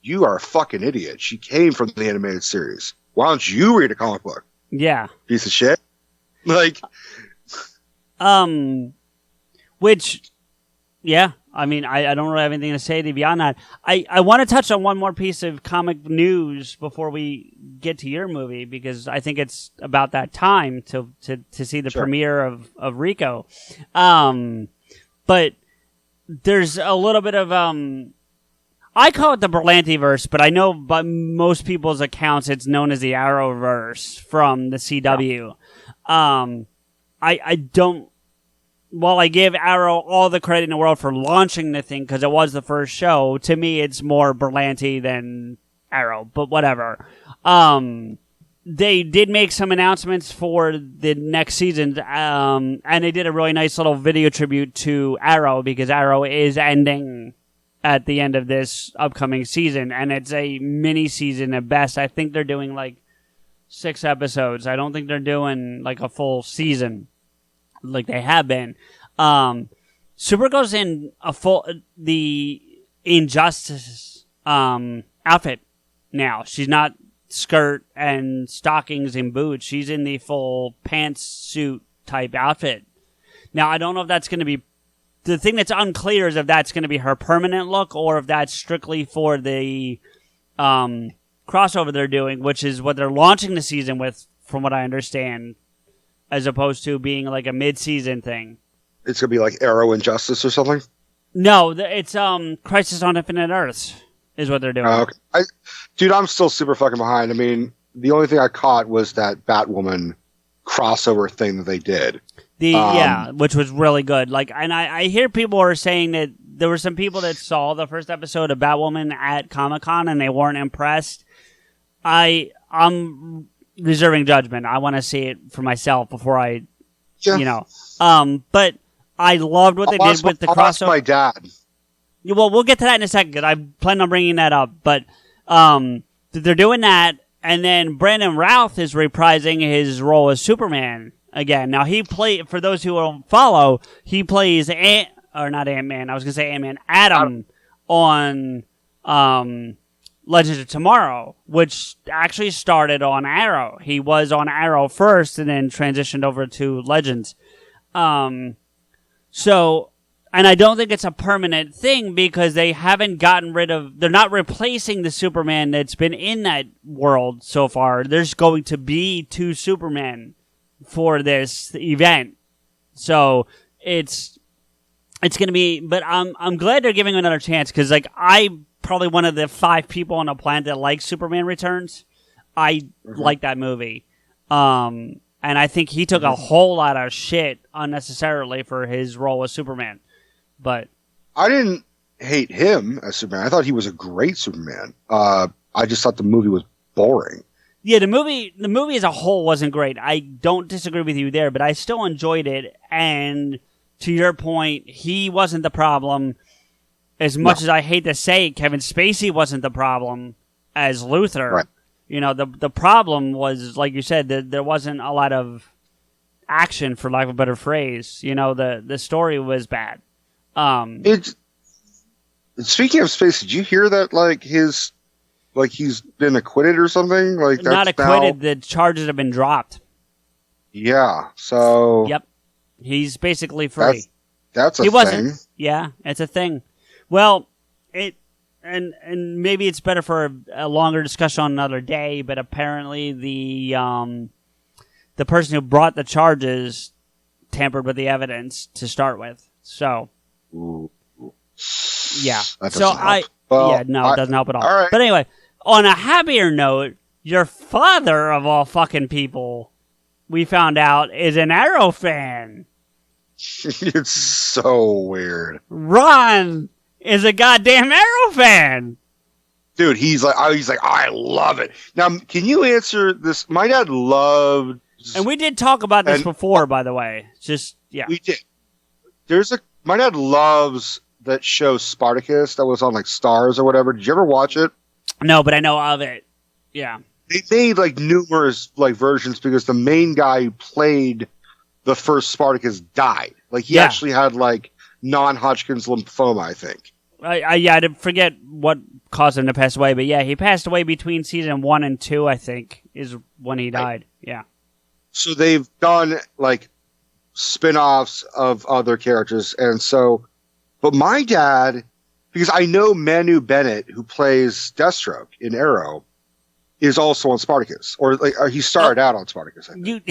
S2: you are a fucking idiot. She came from the animated series. Why don't you read a comic book?
S1: Yeah.
S2: Piece of shit. Like,
S1: which, yeah, I mean, I don't really have anything to say beyond that. I want to touch on one more piece of comic news before we get to your movie, because I think it's about that time to see the premiere of Rico. But there's a little bit of, I call it the Berlantiverse, but I know by most people's accounts it's known as the Arrowverse from the CW. I don't, while I give Arrow all the credit in the world for launching the thing because it was the first show, to me it's more Berlanti than Arrow, but whatever. They did make some announcements for the next season, and they did a really nice little video tribute to Arrow, because Arrow is ending at the end of this upcoming season, and it's a mini season at best. I think they're doing like 6 episodes. I don't think they're doing like a full season like they have been. Supergirl's in the Injustice outfit now. She's not skirt and stockings and boots. She's in the full pantsuit type outfit. Now, I don't know if that's going to be, the thing that's unclear is if that's going to be her permanent look or if that's strictly for the crossover they're doing, which is what they're launching the season with, from what I understand, as opposed to being like a mid-season thing.
S2: It's going to be like Arrow Injustice or something?
S1: No, it's Crisis on Infinite Earths is what they're doing.
S2: Okay. Dude, I'm still super fucking behind. I mean, the only thing I caught was that Batwoman crossover thing that they did.
S1: Which was really good. Like, and I hear people are saying that there were some people that saw the first episode of Batwoman at Comic-Con and they weren't impressed. I'm reserving judgment. I want to see it for myself before I, but I loved what they did with the crossover.
S2: I'll ask my dad.
S1: Well, we'll get to that in a second because I plan on bringing that up. But they're doing that, and then Brandon Routh is reprising his role as Superman again. Now, for those who don't follow, he plays Ant-Man. I was going to say Ant-Man. Adam on Legends of Tomorrow, which actually started on Arrow. He was on Arrow first and then transitioned over to Legends. And I don't think it's a permanent thing because they haven't they're not replacing the Superman that's been in that world so far. There's going to be 2 Supermen for this event. So it's going to be, but I'm glad they're giving him another chance because like I'm probably one of the 5 people on the planet that likes Superman Returns. I like that movie. And I think he took a whole lot of shit unnecessarily for his role as Superman. But
S2: I didn't hate him as Superman. I thought he was a great Superman. I just thought the movie was boring.
S1: Yeah, the movie as a whole wasn't great. I don't disagree with you there, but I still enjoyed it. And to your point, he wasn't the problem. As much as I hate to say, Kevin Spacey wasn't the problem as Luthor.
S2: Right.
S1: The problem was, like you said, that there wasn't a lot of action, for lack of a better phrase. The story was bad.
S2: Speaking of Spacey, did you hear that he's been acquitted or something? Like that's
S1: not acquitted, the charges have been dropped.
S2: Yeah. So
S1: yep. He's basically free.
S2: That's a thing.
S1: Yeah, it's a thing. Well, and maybe it's better for a longer discussion on another day, but apparently the person who brought the charges tampered with the evidence to start with. So, yeah.
S2: That
S1: so
S2: help. Well,
S1: it doesn't help at all.
S2: All right.
S1: But anyway, on a happier note, your father, of all fucking people, we found out, is an Arrow fan.
S2: It's so weird.
S1: Ron is a goddamn Arrow fan.
S2: Dude, he's like, I love it. Now, can you answer this? My dad loved...
S1: And we did talk about this before, by the way.
S2: We did. My dad loves that show Spartacus that was on like Stars or whatever. Did you ever watch it?
S1: No, but I know of it. Yeah.
S2: They made like numerous like versions because the main guy who played the first Spartacus died. Like he actually had like non-Hodgkin's lymphoma, I think.
S1: I didn't forget what caused him to pass away, but yeah, he passed away between season 1 and 2, I think, is when he died. Yeah.
S2: So they've done like spin-offs of other characters, and so, but my dad, because I know Manu Bennett, who plays Deathstroke in Arrow, is also on Spartacus, or he started out on Spartacus. I think.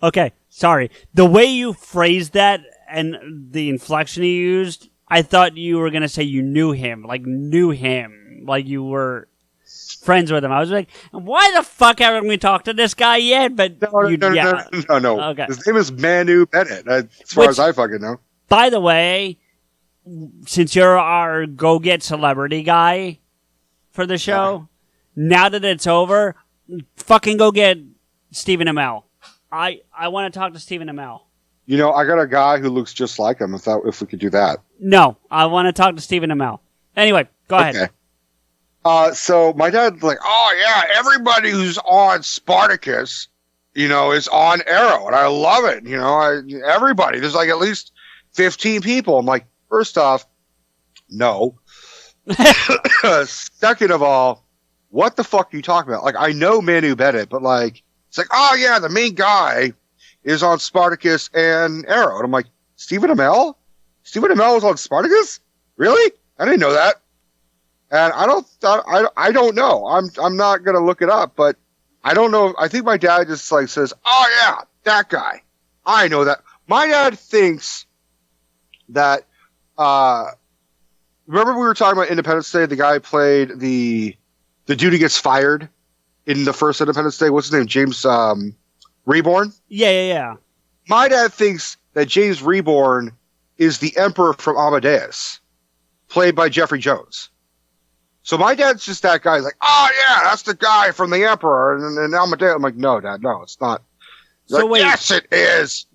S1: Okay, sorry. The way you phrased that and the inflection you used, I thought you were gonna say you knew him, like you were friends with him. I was like, why the fuck haven't we talked to this guy yet? But
S2: no.
S1: Okay.
S2: His name is Manu Bennett, as far as I fucking know.
S1: By the way, since you're our go-get celebrity guy for the show, now that it's over, fucking go get Stephen Amell. I want to talk to Stephen Amell.
S2: You know, I got a guy who looks just like him. If we could do that.
S1: No, I want to talk to Stephen Amell. Anyway, go ahead.
S2: So my dad's like, oh yeah, everybody who's on Spartacus, is on Arrow, and I love it. Everybody. There's like at least 15 people. I'm like, first off, no. Second of all, what the fuck are you talking about? Like, I know Manu Bennett, but like, it's like, oh yeah, the main guy is on Spartacus and Arrow, and I'm like, Stephen Amell? Stephen Amell was on Spartacus? Really? I didn't know that. And I don't know. I'm not gonna look it up, but I don't know. I think my dad just like says, "Oh yeah, that guy. I know that." My dad thinks that. Remember we were talking about Independence Day? The guy who played the dude who gets fired in the first Independence Day. What's his name? James Reborn.
S1: Yeah.
S2: My dad thinks that James Reborn is the Emperor from Amadeus, played by Jeffrey Jones. So my dad's just that guy. He's like, oh yeah, that's the guy from the Emperor and Amadeus. I'm like, no, Dad, no, it's not. He's like, wait, yes, it is.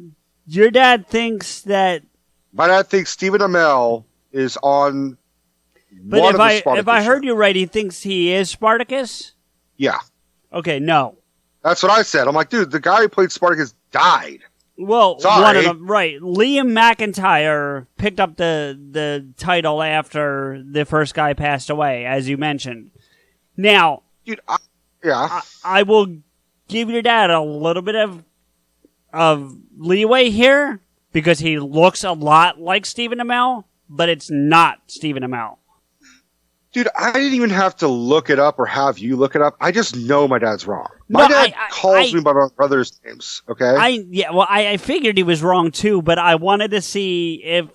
S1: Your dad thinks that.
S2: My dad thinks Stephen Amell is on.
S1: But if I heard you right, he thinks he is Spartacus.
S2: Yeah.
S1: Okay, no.
S2: That's what I said. I'm like, dude, the guy who played Spartacus died.
S1: Well, one of them, right. Liam McIntyre picked up the title after the first guy passed away, as you mentioned. Now,
S2: dude,
S1: I will give your dad a little bit of leeway here, because he looks a lot like Stephen Amell, but it's not Stephen Amell.
S2: Dude, I didn't even have to look it up or have you look it up. I just know my dad's wrong. My dad calls me by my brother's names, okay?
S1: I figured he was wrong too, but I wanted to see if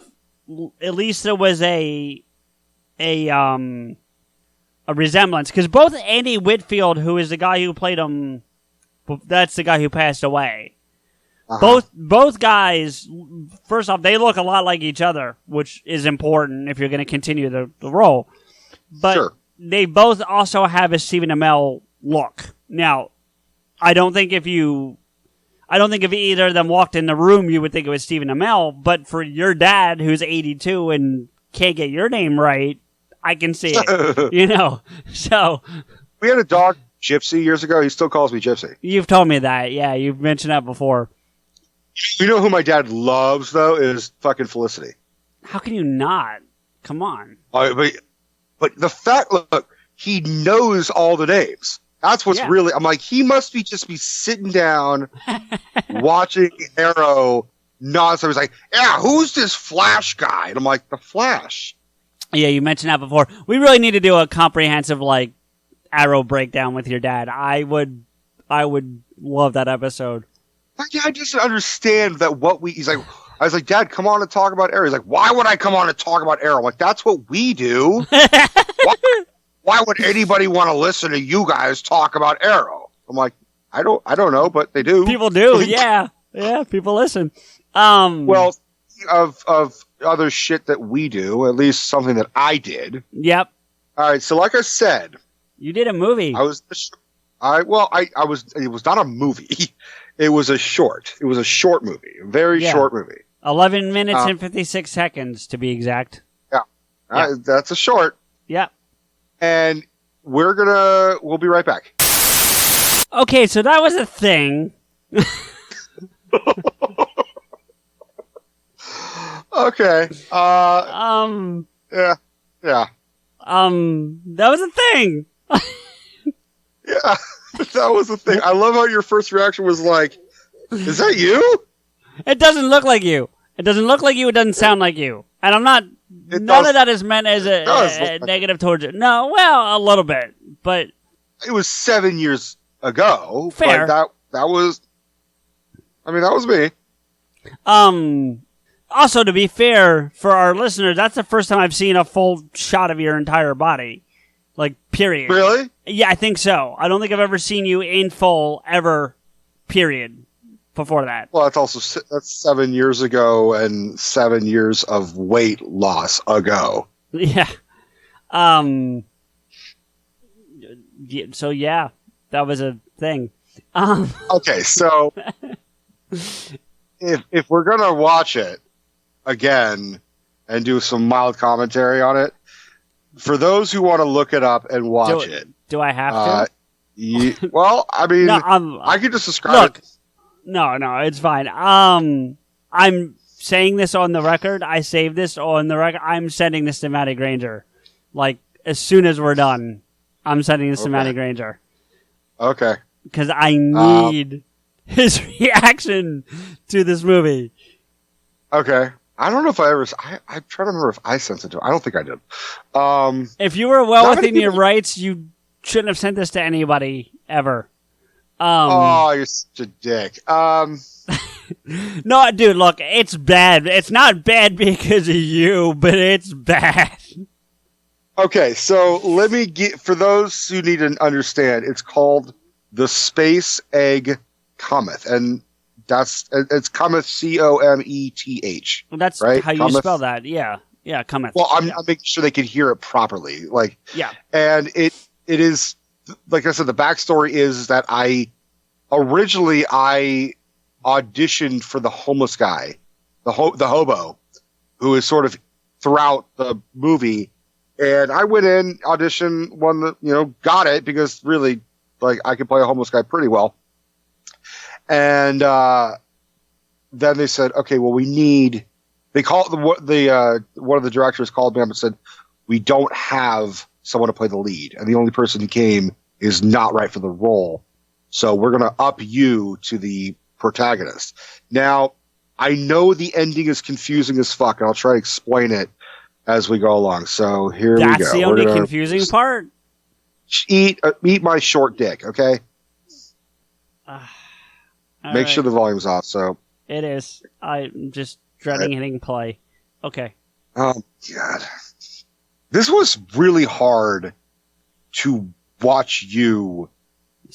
S1: at least there was a resemblance. Because both Andy Whitfield, who is the guy who played him, that's the guy who passed away. Uh-huh. Both guys, first off, they look a lot like each other, which is important if you're going to continue the role. But
S2: sure.
S1: They both also have a Stephen Amell look. Now, I don't think if either of them walked in the room, you would think it was Stephen Amell. But for your dad, who's 82 and can't get your name right, I can see it. So
S2: we had a dog, Gypsy, years ago. He still calls me Gypsy.
S1: You've told me that. Yeah, you've mentioned that before.
S2: You know who my dad loves though is fucking Felicity.
S1: How can you not? Come on.
S2: But the fact, look, he knows all the names. That's what's really, I'm like, he must be sitting down, watching Arrow nonstop. He's like, yeah, who's this Flash guy? And I'm like, the Flash.
S1: Yeah, you mentioned that before. We really need to do a comprehensive like Arrow breakdown with your dad. I would love that episode.
S2: My dad doesn't understand that he's like, I was like, Dad, come on and talk about Arrow. He's like, why would I come on and talk about Arrow? I'm like, that's what we do. Why would anybody want to listen to you guys talk about Arrow? I'm like, I don't know, but they do.
S1: People do, yeah. Yeah, people listen.
S2: Well, of other shit that we do, at least something that I did.
S1: Yep.
S2: All right, so like I said,
S1: you did a movie.
S2: It was not a movie. It was a short. It was a short movie, a very short movie.
S1: 11 minutes and 56 seconds to be exact.
S2: Yeah. That's a short.
S1: Yep.
S2: And we'll be right back.
S1: Okay, so that was a thing.
S2: Okay. Yeah.
S1: That was a thing.
S2: Yeah, that was the thing. I love how your first reaction was like, is that you?
S1: It doesn't look like you. It doesn't look like you. It doesn't sound like you. And I'm not...
S2: It
S1: none
S2: does,
S1: of that is meant as a negative towards it. No, well, a little bit. But...
S2: It was 7 years ago.
S1: Fair.
S2: But that was... I mean, that was me.
S1: Also, to be fair, for our listeners, that's the first time I've seen a full shot of your entire body. Like, period.
S2: Really?
S1: Yeah, I think so. I don't think I've ever seen you in full, ever, period, before that.
S2: Well, that's 7 years ago and 7 years of weight loss ago.
S1: Yeah. So, yeah, that was a thing.
S2: Okay, so if we're going to watch it again and do some mild commentary on it, for those who want to look it up and watch it.
S1: Do I have
S2: to? Well, I mean,
S1: no,
S2: I could just describe it.
S1: No, it's fine. I'm saying this on the record. I saved this on the record. I'm sending this to Matty Granger. Like, as soon as we're done, I'm sending this to Matty Granger.
S2: Okay.
S1: Because I need his reaction to this movie.
S2: Okay. I don't know if I'm trying to remember if I sent it to him. I don't think I did.
S1: If you were well within your rights, you shouldn't have sent this to anybody ever.
S2: Oh, you're such a dick.
S1: No, dude, look, it's bad. It's not bad because of you, but it's bad.
S2: Okay, so let me for those who need to understand, it's called The Space Egg Cometh, and it's Cometh, Cometh.
S1: That's
S2: right?
S1: how you spell that. Yeah, Cometh.
S2: Well, I'm making sure they can hear it properly. Like,
S1: yeah,
S2: and it is, like I said, the backstory is that I auditioned for the homeless guy, the hobo, who is sort of throughout the movie, and I went in, auditioned, won the, got it because really, like, I could play a homeless guy pretty well. And then they said, okay, well, they called one of the directors called me up and said, we don't have someone to play the lead. And the only person who came is not right for the role. So we're going to up you to the protagonist. Now, I know the ending is confusing as fuck, and I'll try to explain it as we go along. So here we go.
S1: That's the only confusing part?
S2: Eat my short dick, okay? Make sure the volume's off. So
S1: it is. I'm just dreading hitting play. Okay.
S2: Oh God, this was really hard to watch you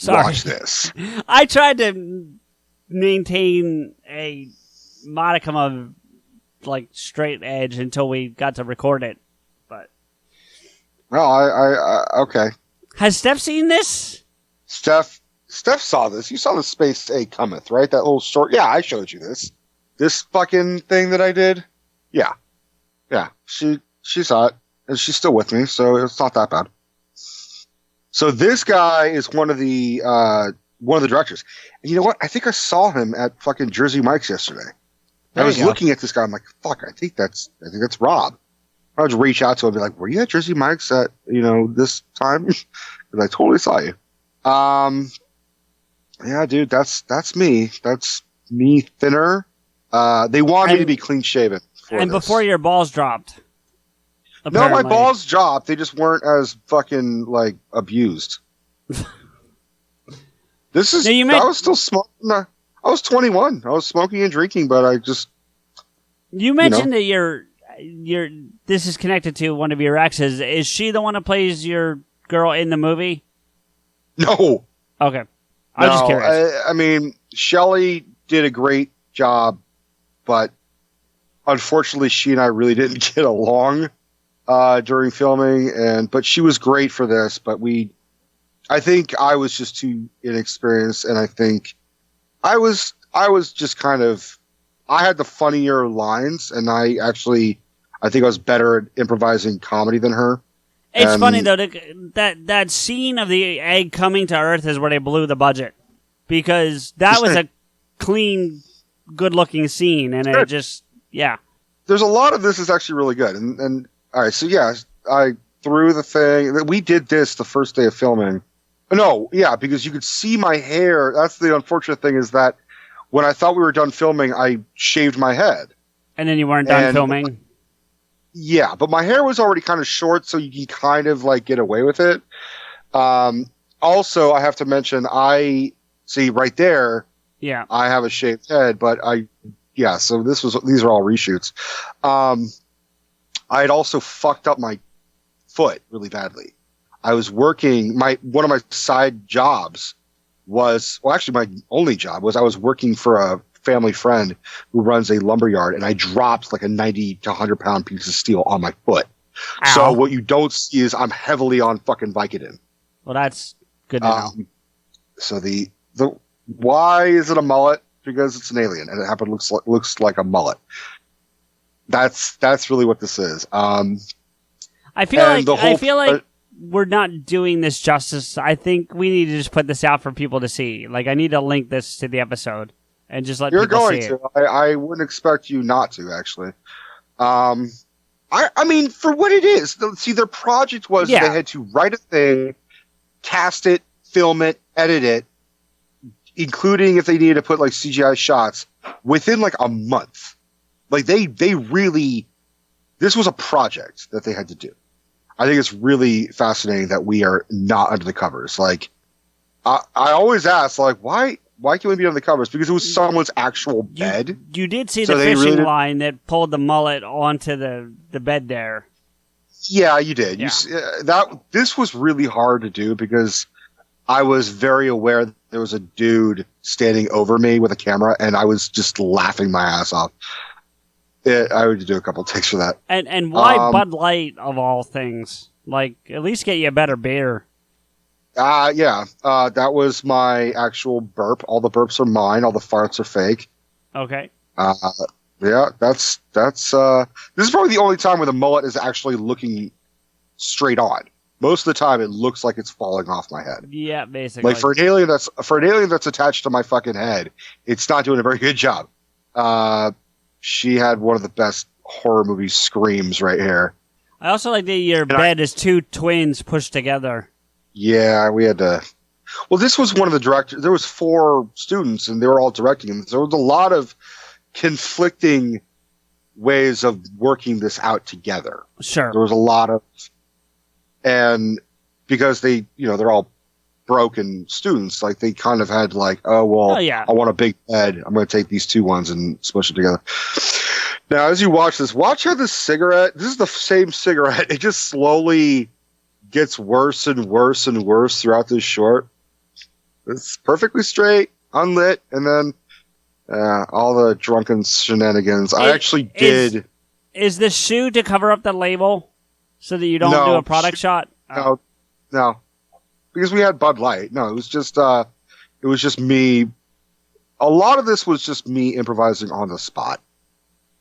S2: watch this.
S1: I tried to maintain a modicum of like straight edge until we got to record it, but
S2: well, I okay.
S1: Has Steph seen this?
S2: Steph saw this. You saw the Space Egg Cometh, right? That little short. Yeah, I showed you this. This fucking thing that I did. Yeah. She saw it, and she's still with me, so it's not that bad. So this guy is one of the directors. And you know what? I think I saw him at fucking Jersey Mike's yesterday. I was looking at this guy. I'm like, fuck. I think that's Rob. I would reach out to him and be like, were you at Jersey Mike's at this time? Because I totally saw you. Yeah, dude, that's me. That's me thinner. They want me to be clean shaven.
S1: And before your balls dropped. Apparently.
S2: No, my balls dropped. They just weren't as fucking like abused. This is. I was still smoking. I was 21. I was smoking and drinking, but I just.
S1: You mentioned that your this is connected to one of your exes. Is she the one that plays your girl in the movie?
S2: No.
S1: Okay. I was just curious.
S2: I mean, Shelley did a great job, but unfortunately, she and I really didn't get along during filming. But she was great for this. But I think I was just too inexperienced, and I think I was just kind of. I had the funnier lines, and I think I was better at improvising comedy than her.
S1: It's funny though that scene of the egg coming to Earth is where they blew the budget, because that was a clean, good-looking scene, and it just
S2: There's a lot of this is actually really good, and all right, so yeah, I threw the thing. We did this the first day of filming. No, yeah, because you could see my hair. That's the unfortunate thing is that when I thought we were done filming, I shaved my head,
S1: and then you weren't done filming.
S2: Yeah, but my hair was already kind of short, so you can kind of like get away with it. Also, I have to mention, I see right there.
S1: Yeah,
S2: I have a shaved head, but so these are all reshoots. I had also fucked up my foot really badly. I was working one of my side jobs actually my only job was I was working for a family friend who runs a lumber yard, and I dropped like a 90 to 100 pound piece of steel on my foot. Ow. So what you don't see is I'm heavily on fucking Vicodin.
S1: Well, that's good to know.
S2: So the why is it a mullet? Because it's an alien, and it looks like a mullet. That's really what this is.
S1: I feel like we're not doing this justice. I think we need to just put this out for people to see. Like, I need to link this to the episode and just let people see it.
S2: You're going to. I wouldn't expect you not to, actually. I mean, for what it is, see, their project was they had to write a thing, cast it, film it, edit it, including if they needed to put like CGI shots within like a month. Like they really, this was a project that they had to do. I think it's really fascinating that we are not under the covers. Like, I always ask, like, why can't we be under the covers? Because it was someone's actual bed.
S1: You did see the fishing line that pulled the mullet onto the bed there.
S2: Yeah, you did.
S1: Yeah.
S2: This was really hard to do because I was very aware that there was a dude standing over me with a camera, and I was just laughing my ass off. I would do a couple takes for that.
S1: And why Bud Light of all things? Like, at least get you a better beer.
S2: That was my actual burp. All the burps are mine. All the farts are fake.
S1: Okay.
S2: That's this is probably the only time where the mullet is actually looking straight on. Most of the time, it looks like it's falling off my head.
S1: Yeah, basically.
S2: Like for an alien that's attached to my fucking head, it's not doing a very good job. She had one of the best horror movie screams right here.
S1: I also like that your bed is two twins pushed together.
S2: Yeah, we had to. Well, this was one of the directors. There was 4 students, and they were all directing. And there was a lot of conflicting ways of working this out together.
S1: Sure.
S2: There was a lot of, and because they, they're all broken students, like they kind of had like, I want a big bed. I'm going to take these 2 ones and smush them together. Now, as you watch how this cigarette, this is the same cigarette. It just slowly gets worse and worse and worse throughout this short. It's perfectly straight, unlit, and then all the drunken shenanigans. I actually did.
S1: Is the shoe to cover up the label so that you don't do a product shot?
S2: No. Because we had Bud Light. No, it was just me. A lot of this was just me improvising on the spot.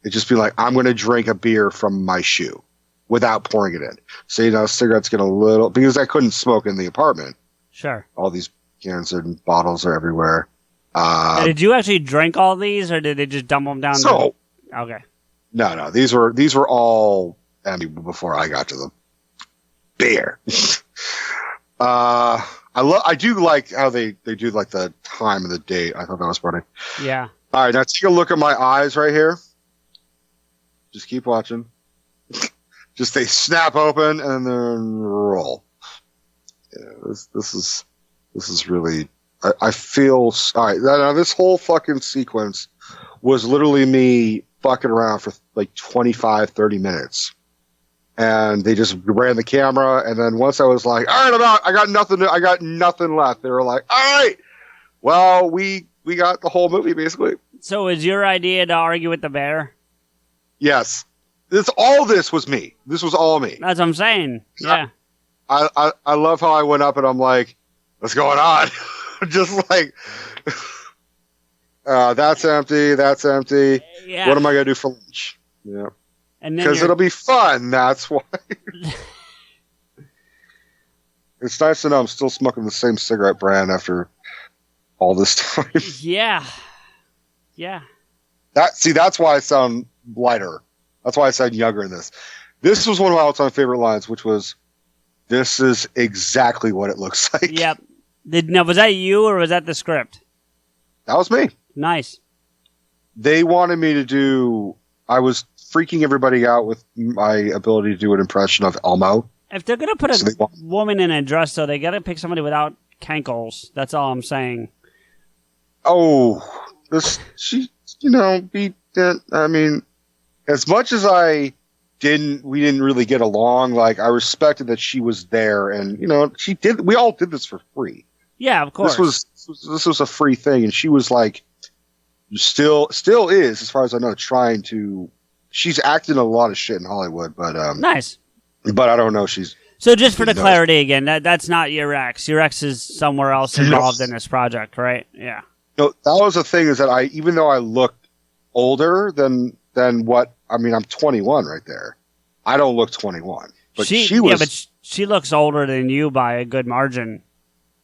S2: It'd just be like, I'm going to drink a beer from my shoe without pouring it in. So, cigarettes get a little, because I couldn't smoke in the apartment.
S1: Sure.
S2: All these cans and bottles are everywhere.
S1: Did you actually drink all these, or did they just dump them down? Okay.
S2: No. These were all empty before I got to the beer. I do like how they do like the time and the date. I thought that was funny.
S1: Yeah.
S2: All right, now take a look at my eyes right here. Just keep watching. Just they snap open and then roll. Yeah, this is really. I feel all right. Now this whole fucking sequence was literally me fucking around for like 25, 30 minutes. And they just ran the camera, and then once I was like, all right, I got nothing left. They were like, all right, well, we got the whole movie basically.
S1: So was your idea to argue with the bear?
S2: Yes. All this was me. This was all me.
S1: That's what I'm saying. Yeah.
S2: I love how I went up and I'm like, what's going on? Just like, that's empty. That's empty.
S1: Yeah.
S2: What am I going to do for lunch? Yeah.
S1: Because
S2: it'll be fun. That's why. It's nice to know I'm still smoking the same cigarette brand after all this time.
S1: Yeah. Yeah.
S2: That's why I sound lighter. That's why I sound younger in this. This was one of my all-time favorite lines, which was, "This is exactly what it looks like."
S1: Yep. Now, was that you or was that the script?
S2: That was me.
S1: Nice.
S2: They wanted me to do. I was freaking everybody out with my ability to do an impression of Elmo.
S1: If they're gonna put a woman in a dress, though, they gotta pick somebody without cankles. That's all I'm saying.
S2: Oh, I mean, as much as we didn't really get along. Like, I respected that she was there, and she did. We all did this for free.
S1: Yeah, of course.
S2: This was a free thing, and she was like, still is, as far as I know, trying to. She's acted in a lot of shit in Hollywood, but
S1: nice.
S2: But I don't know.
S1: So just for the clarity again, that's not your ex. Your ex is somewhere else involved in this project, right? Yeah.
S2: No, that was the thing, is that even though I looked older than what, I mean, I'm 21 right there. I don't look 21, but she was. Yeah, but
S1: she looks older than you by a good margin.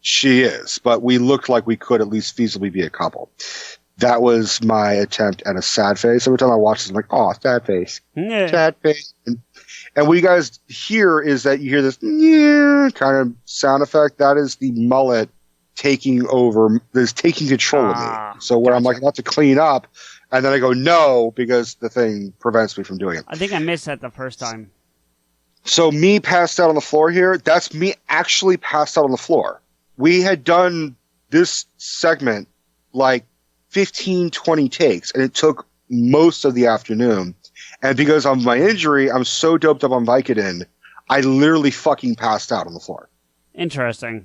S2: She is, but we looked like we could at least feasibly be a couple. That was my attempt at a sad face. Every time I watch this, I'm like, oh, sad face.
S1: Yeah.
S2: Sad face. And what you guys hear is that you hear this kind of sound effect. That is the mullet taking over, is taking control of me. So when I'm like about to clean up, and then I go, no, because the thing prevents me from doing it.
S1: I think I missed that the first time.
S2: So me passed out on the floor here, that's me actually passed out on the floor. We had done this segment like 15, 20 takes, and it took most of the afternoon. And because of my injury, I'm so doped up on Vicodin, I literally fucking passed out on the floor.
S1: Interesting.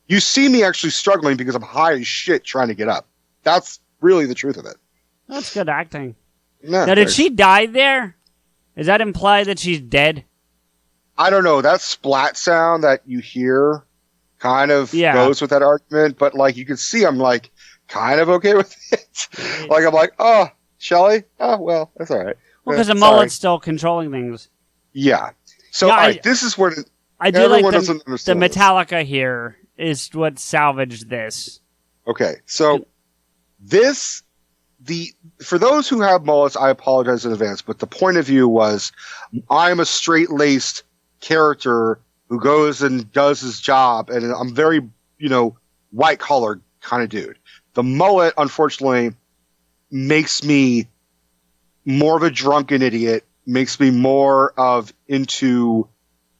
S2: You see me actually struggling because I'm high as shit trying to get up. That's really the truth of it.
S1: That's good acting.
S2: No,
S1: now, did she die there? Does that imply that she's dead?
S2: I don't know. That splat sound that you hear kind of goes with that argument, but like you can see, I'm like kind of okay with it. Like I'm like, oh, Shelly? Oh, well, that's all right.
S1: Well, because the mullet's still controlling things.
S2: Yeah. So this is where
S1: I do like the Metallica here is what salvaged this.
S2: Okay, so for those who have mullets, I apologize in advance, but the point of view was I'm a straight-laced character who goes and does his job, and I'm very, white-collar kind of dude. The mullet, unfortunately, makes me more of a drunken idiot, makes me more of into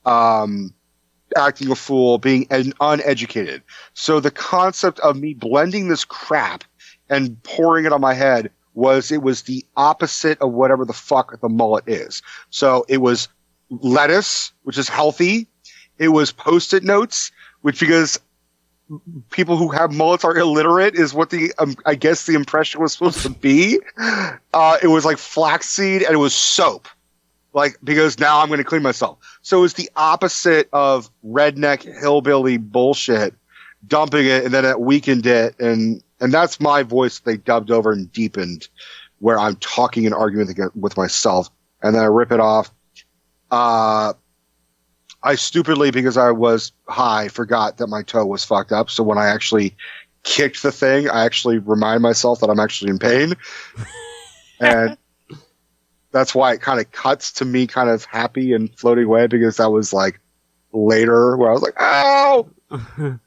S2: acting a fool, being uneducated. So the concept of me blending this crap and pouring it on my head was the opposite of whatever the fuck the mullet is. So it was lettuce, which is healthy. It was Post-it notes, which, because people who have mullets are illiterate, is what I guess the impression was supposed to be. It was like flaxseed, and it was soap. Like, because now I'm going to clean myself. So it was the opposite of redneck hillbilly bullshit, dumping it, and then it weakened it. And that's my voice they dubbed over and deepened, where I'm talking and arguing with myself. And then I rip it off. I stupidly, because I was high, forgot that my toe was fucked up. So when I actually kicked the thing, I actually remind myself that I'm actually in pain. And that's why it kind of cuts to me kind of happy and floating away, because that was like later where I was like, ow!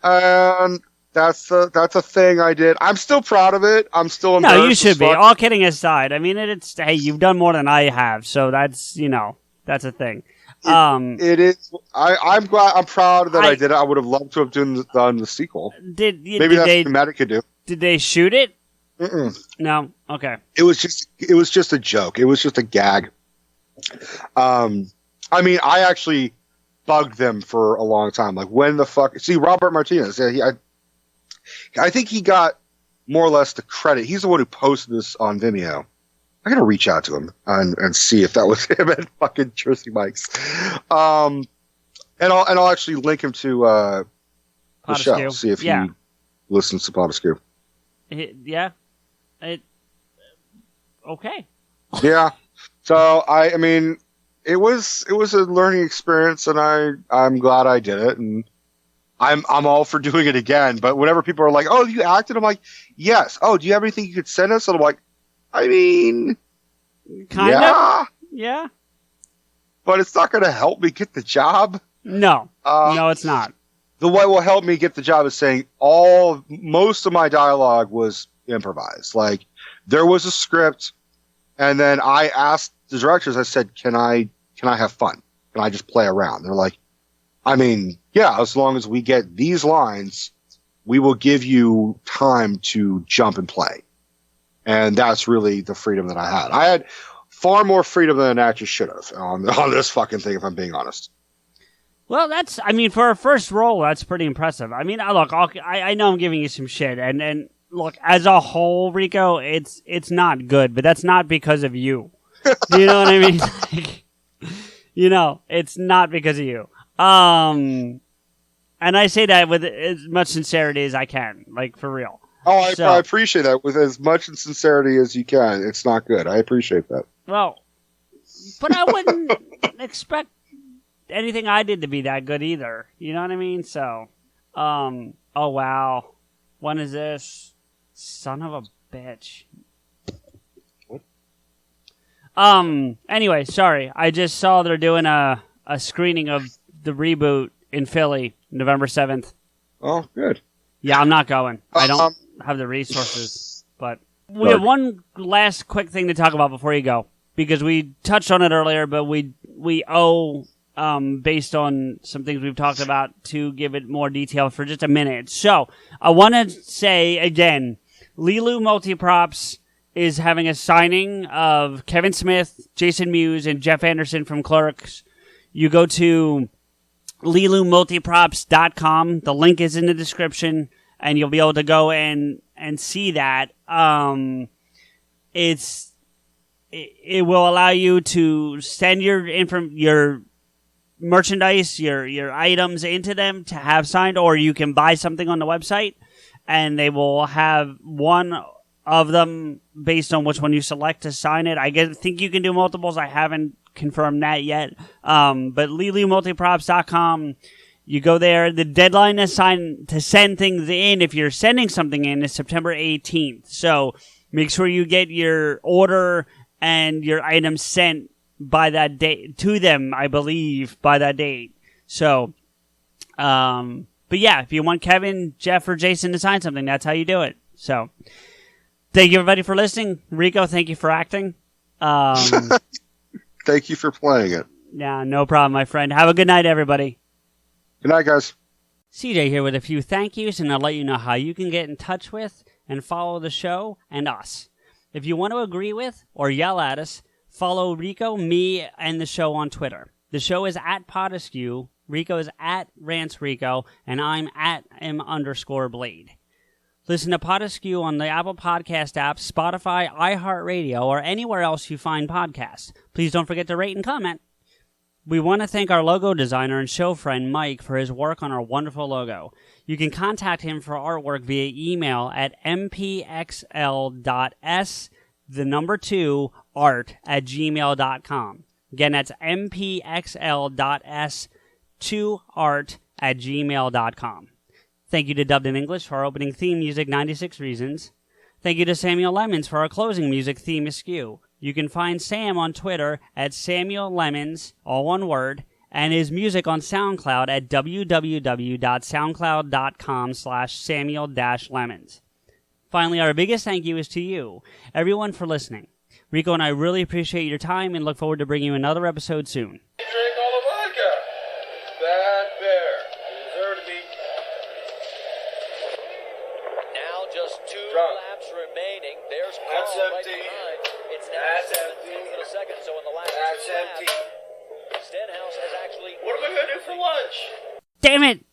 S2: And that's a thing I did. I'm still proud of it. I'm still embarrassed.
S1: No, you should be. All kidding aside. I mean, hey, you've done more than I have. So that's a thing.
S2: It is. I'm glad. I'm proud that I did it. I would have loved to have done the sequel. Maybe that's what Matt could do.
S1: Did they shoot it?
S2: Mm-mm.
S1: No. Okay.
S2: It was just a joke. It was just a gag. I mean, I actually bugged them for a long time. Like, when the fuck? See, Robert Martinez. I think he got more or less the credit. He's the one who posted this on Vimeo. I gotta reach out to him and see if that was him at fucking Jersey Mike's. And I'll actually link him to the show. See if he listens to PodAskew.
S1: Yeah. Okay.
S2: Yeah. So I mean, it was a learning experience, and I'm glad I did it, and I'm all for doing it again. But whenever people are like, "Oh, you acted," I'm like, "Yes." "Oh, do you have anything you could send us?" And I'm like, I mean,
S1: kind of. Yeah.
S2: But it's not going to help me get the job.
S1: No. No, it's not.
S2: The what will help me get the job is saying most of my dialogue was improvised. Like, there was a script, and then I asked the directors, I said, can I have fun? Can I just play around? They're like, I mean, yeah, as long as we get these lines, we will give you time to jump and play. And that's really the freedom that I had. I had far more freedom than an actor should have on this fucking thing, if I'm being honest.
S1: Well, for a first role, that's pretty impressive. I mean, look, I know I'm giving you some shit, and look, as a whole, Rico, it's not good, but that's not because of you. Do you know what I mean? It's not because of you. And I say that with as much sincerity as I can, like, for real.
S2: Oh, I appreciate that with as much sincerity as you can. It's not good. I appreciate that.
S1: Well, but I wouldn't expect anything I did to be that good either. You know what I mean? So, oh wow. When is this? Son of a bitch.
S2: What?
S1: Anyway, sorry. I just saw they're doing a screening of the reboot in Philly, November 7th.
S2: Oh, good.
S1: Yeah, I'm not going. I don't have the resources, but we have one last quick thing to talk about before you go, because we touched on it earlier, but we owe, based on some things we've talked about, to give it more detail for just a minute. So I want to say again, Lilu Multiprops is having a signing of Kevin Smith, Jason Mewes, and Jeff Anderson from Clerks. You go to LiluMultiprops.com. The link is in the description, and you'll be able to go and see that. It will allow you to send your merchandise, your items into them to have signed, or you can buy something on the website, and they will have one of them based on which one you select to sign it. I think you can do multiples. I haven't confirmed that yet. But LiluMultiprops.com, you go there. The deadline to send things in, if you're sending something in, is September 18th. So make sure you get your order and your items sent by that date to them, I believe, by that date. So, but yeah, if you want Kevin, Jeff, or Jason to sign something, that's how you do it. So, thank you everybody for listening. Rico, thank you for acting.
S2: Thank you for playing it.
S1: Yeah, no problem, my friend. Have a good night, everybody.
S2: Good night, guys.
S1: CJ here with a few thank yous, and I'll let you know how you can get in touch with and follow the show and us. If you want to agree with or yell at us, follow Rico, me, and the show on Twitter. The show is at PodAskew, Rico is at RantsRico, and I'm at M_Blade. Listen to PodAskew on the Apple Podcast app, Spotify, iHeartRadio, or anywhere else you find podcasts. Please don't forget to rate and comment. We want to thank our logo designer and show friend, Mike, for his work on our wonderful logo. You can contact him for artwork via email at mpxl.s2art@gmail.com. Again, that's mpxl.s2art@gmail.com. Thank you to Dubbed in English for our opening theme music, 96 Reasons. Thank you to Samuel Lemons for our closing music, Theme Askew. You can find Sam on Twitter at Samuel Lemons, all one word, and his music on SoundCloud at www.soundcloud.com/Samuel-Lemons. Finally, our biggest thank you is to you, everyone, for listening. Rico and I really appreciate your time and look forward to bringing you another episode soon.
S3: Drink all of us. Not fair. You deserve to be.
S4: Now just 2
S3: Drunk.
S4: laps remaining. There's
S3: That's
S4: Carl right
S3: empty.
S4: behind. It's now
S3: That's
S4: 7
S3: empty.
S4: tenths of a second. So in the last
S3: That's
S4: 2 laps,
S3: empty.
S4: Stenhouse has actually.
S3: What am I going to do for lunch?
S1: Damn it!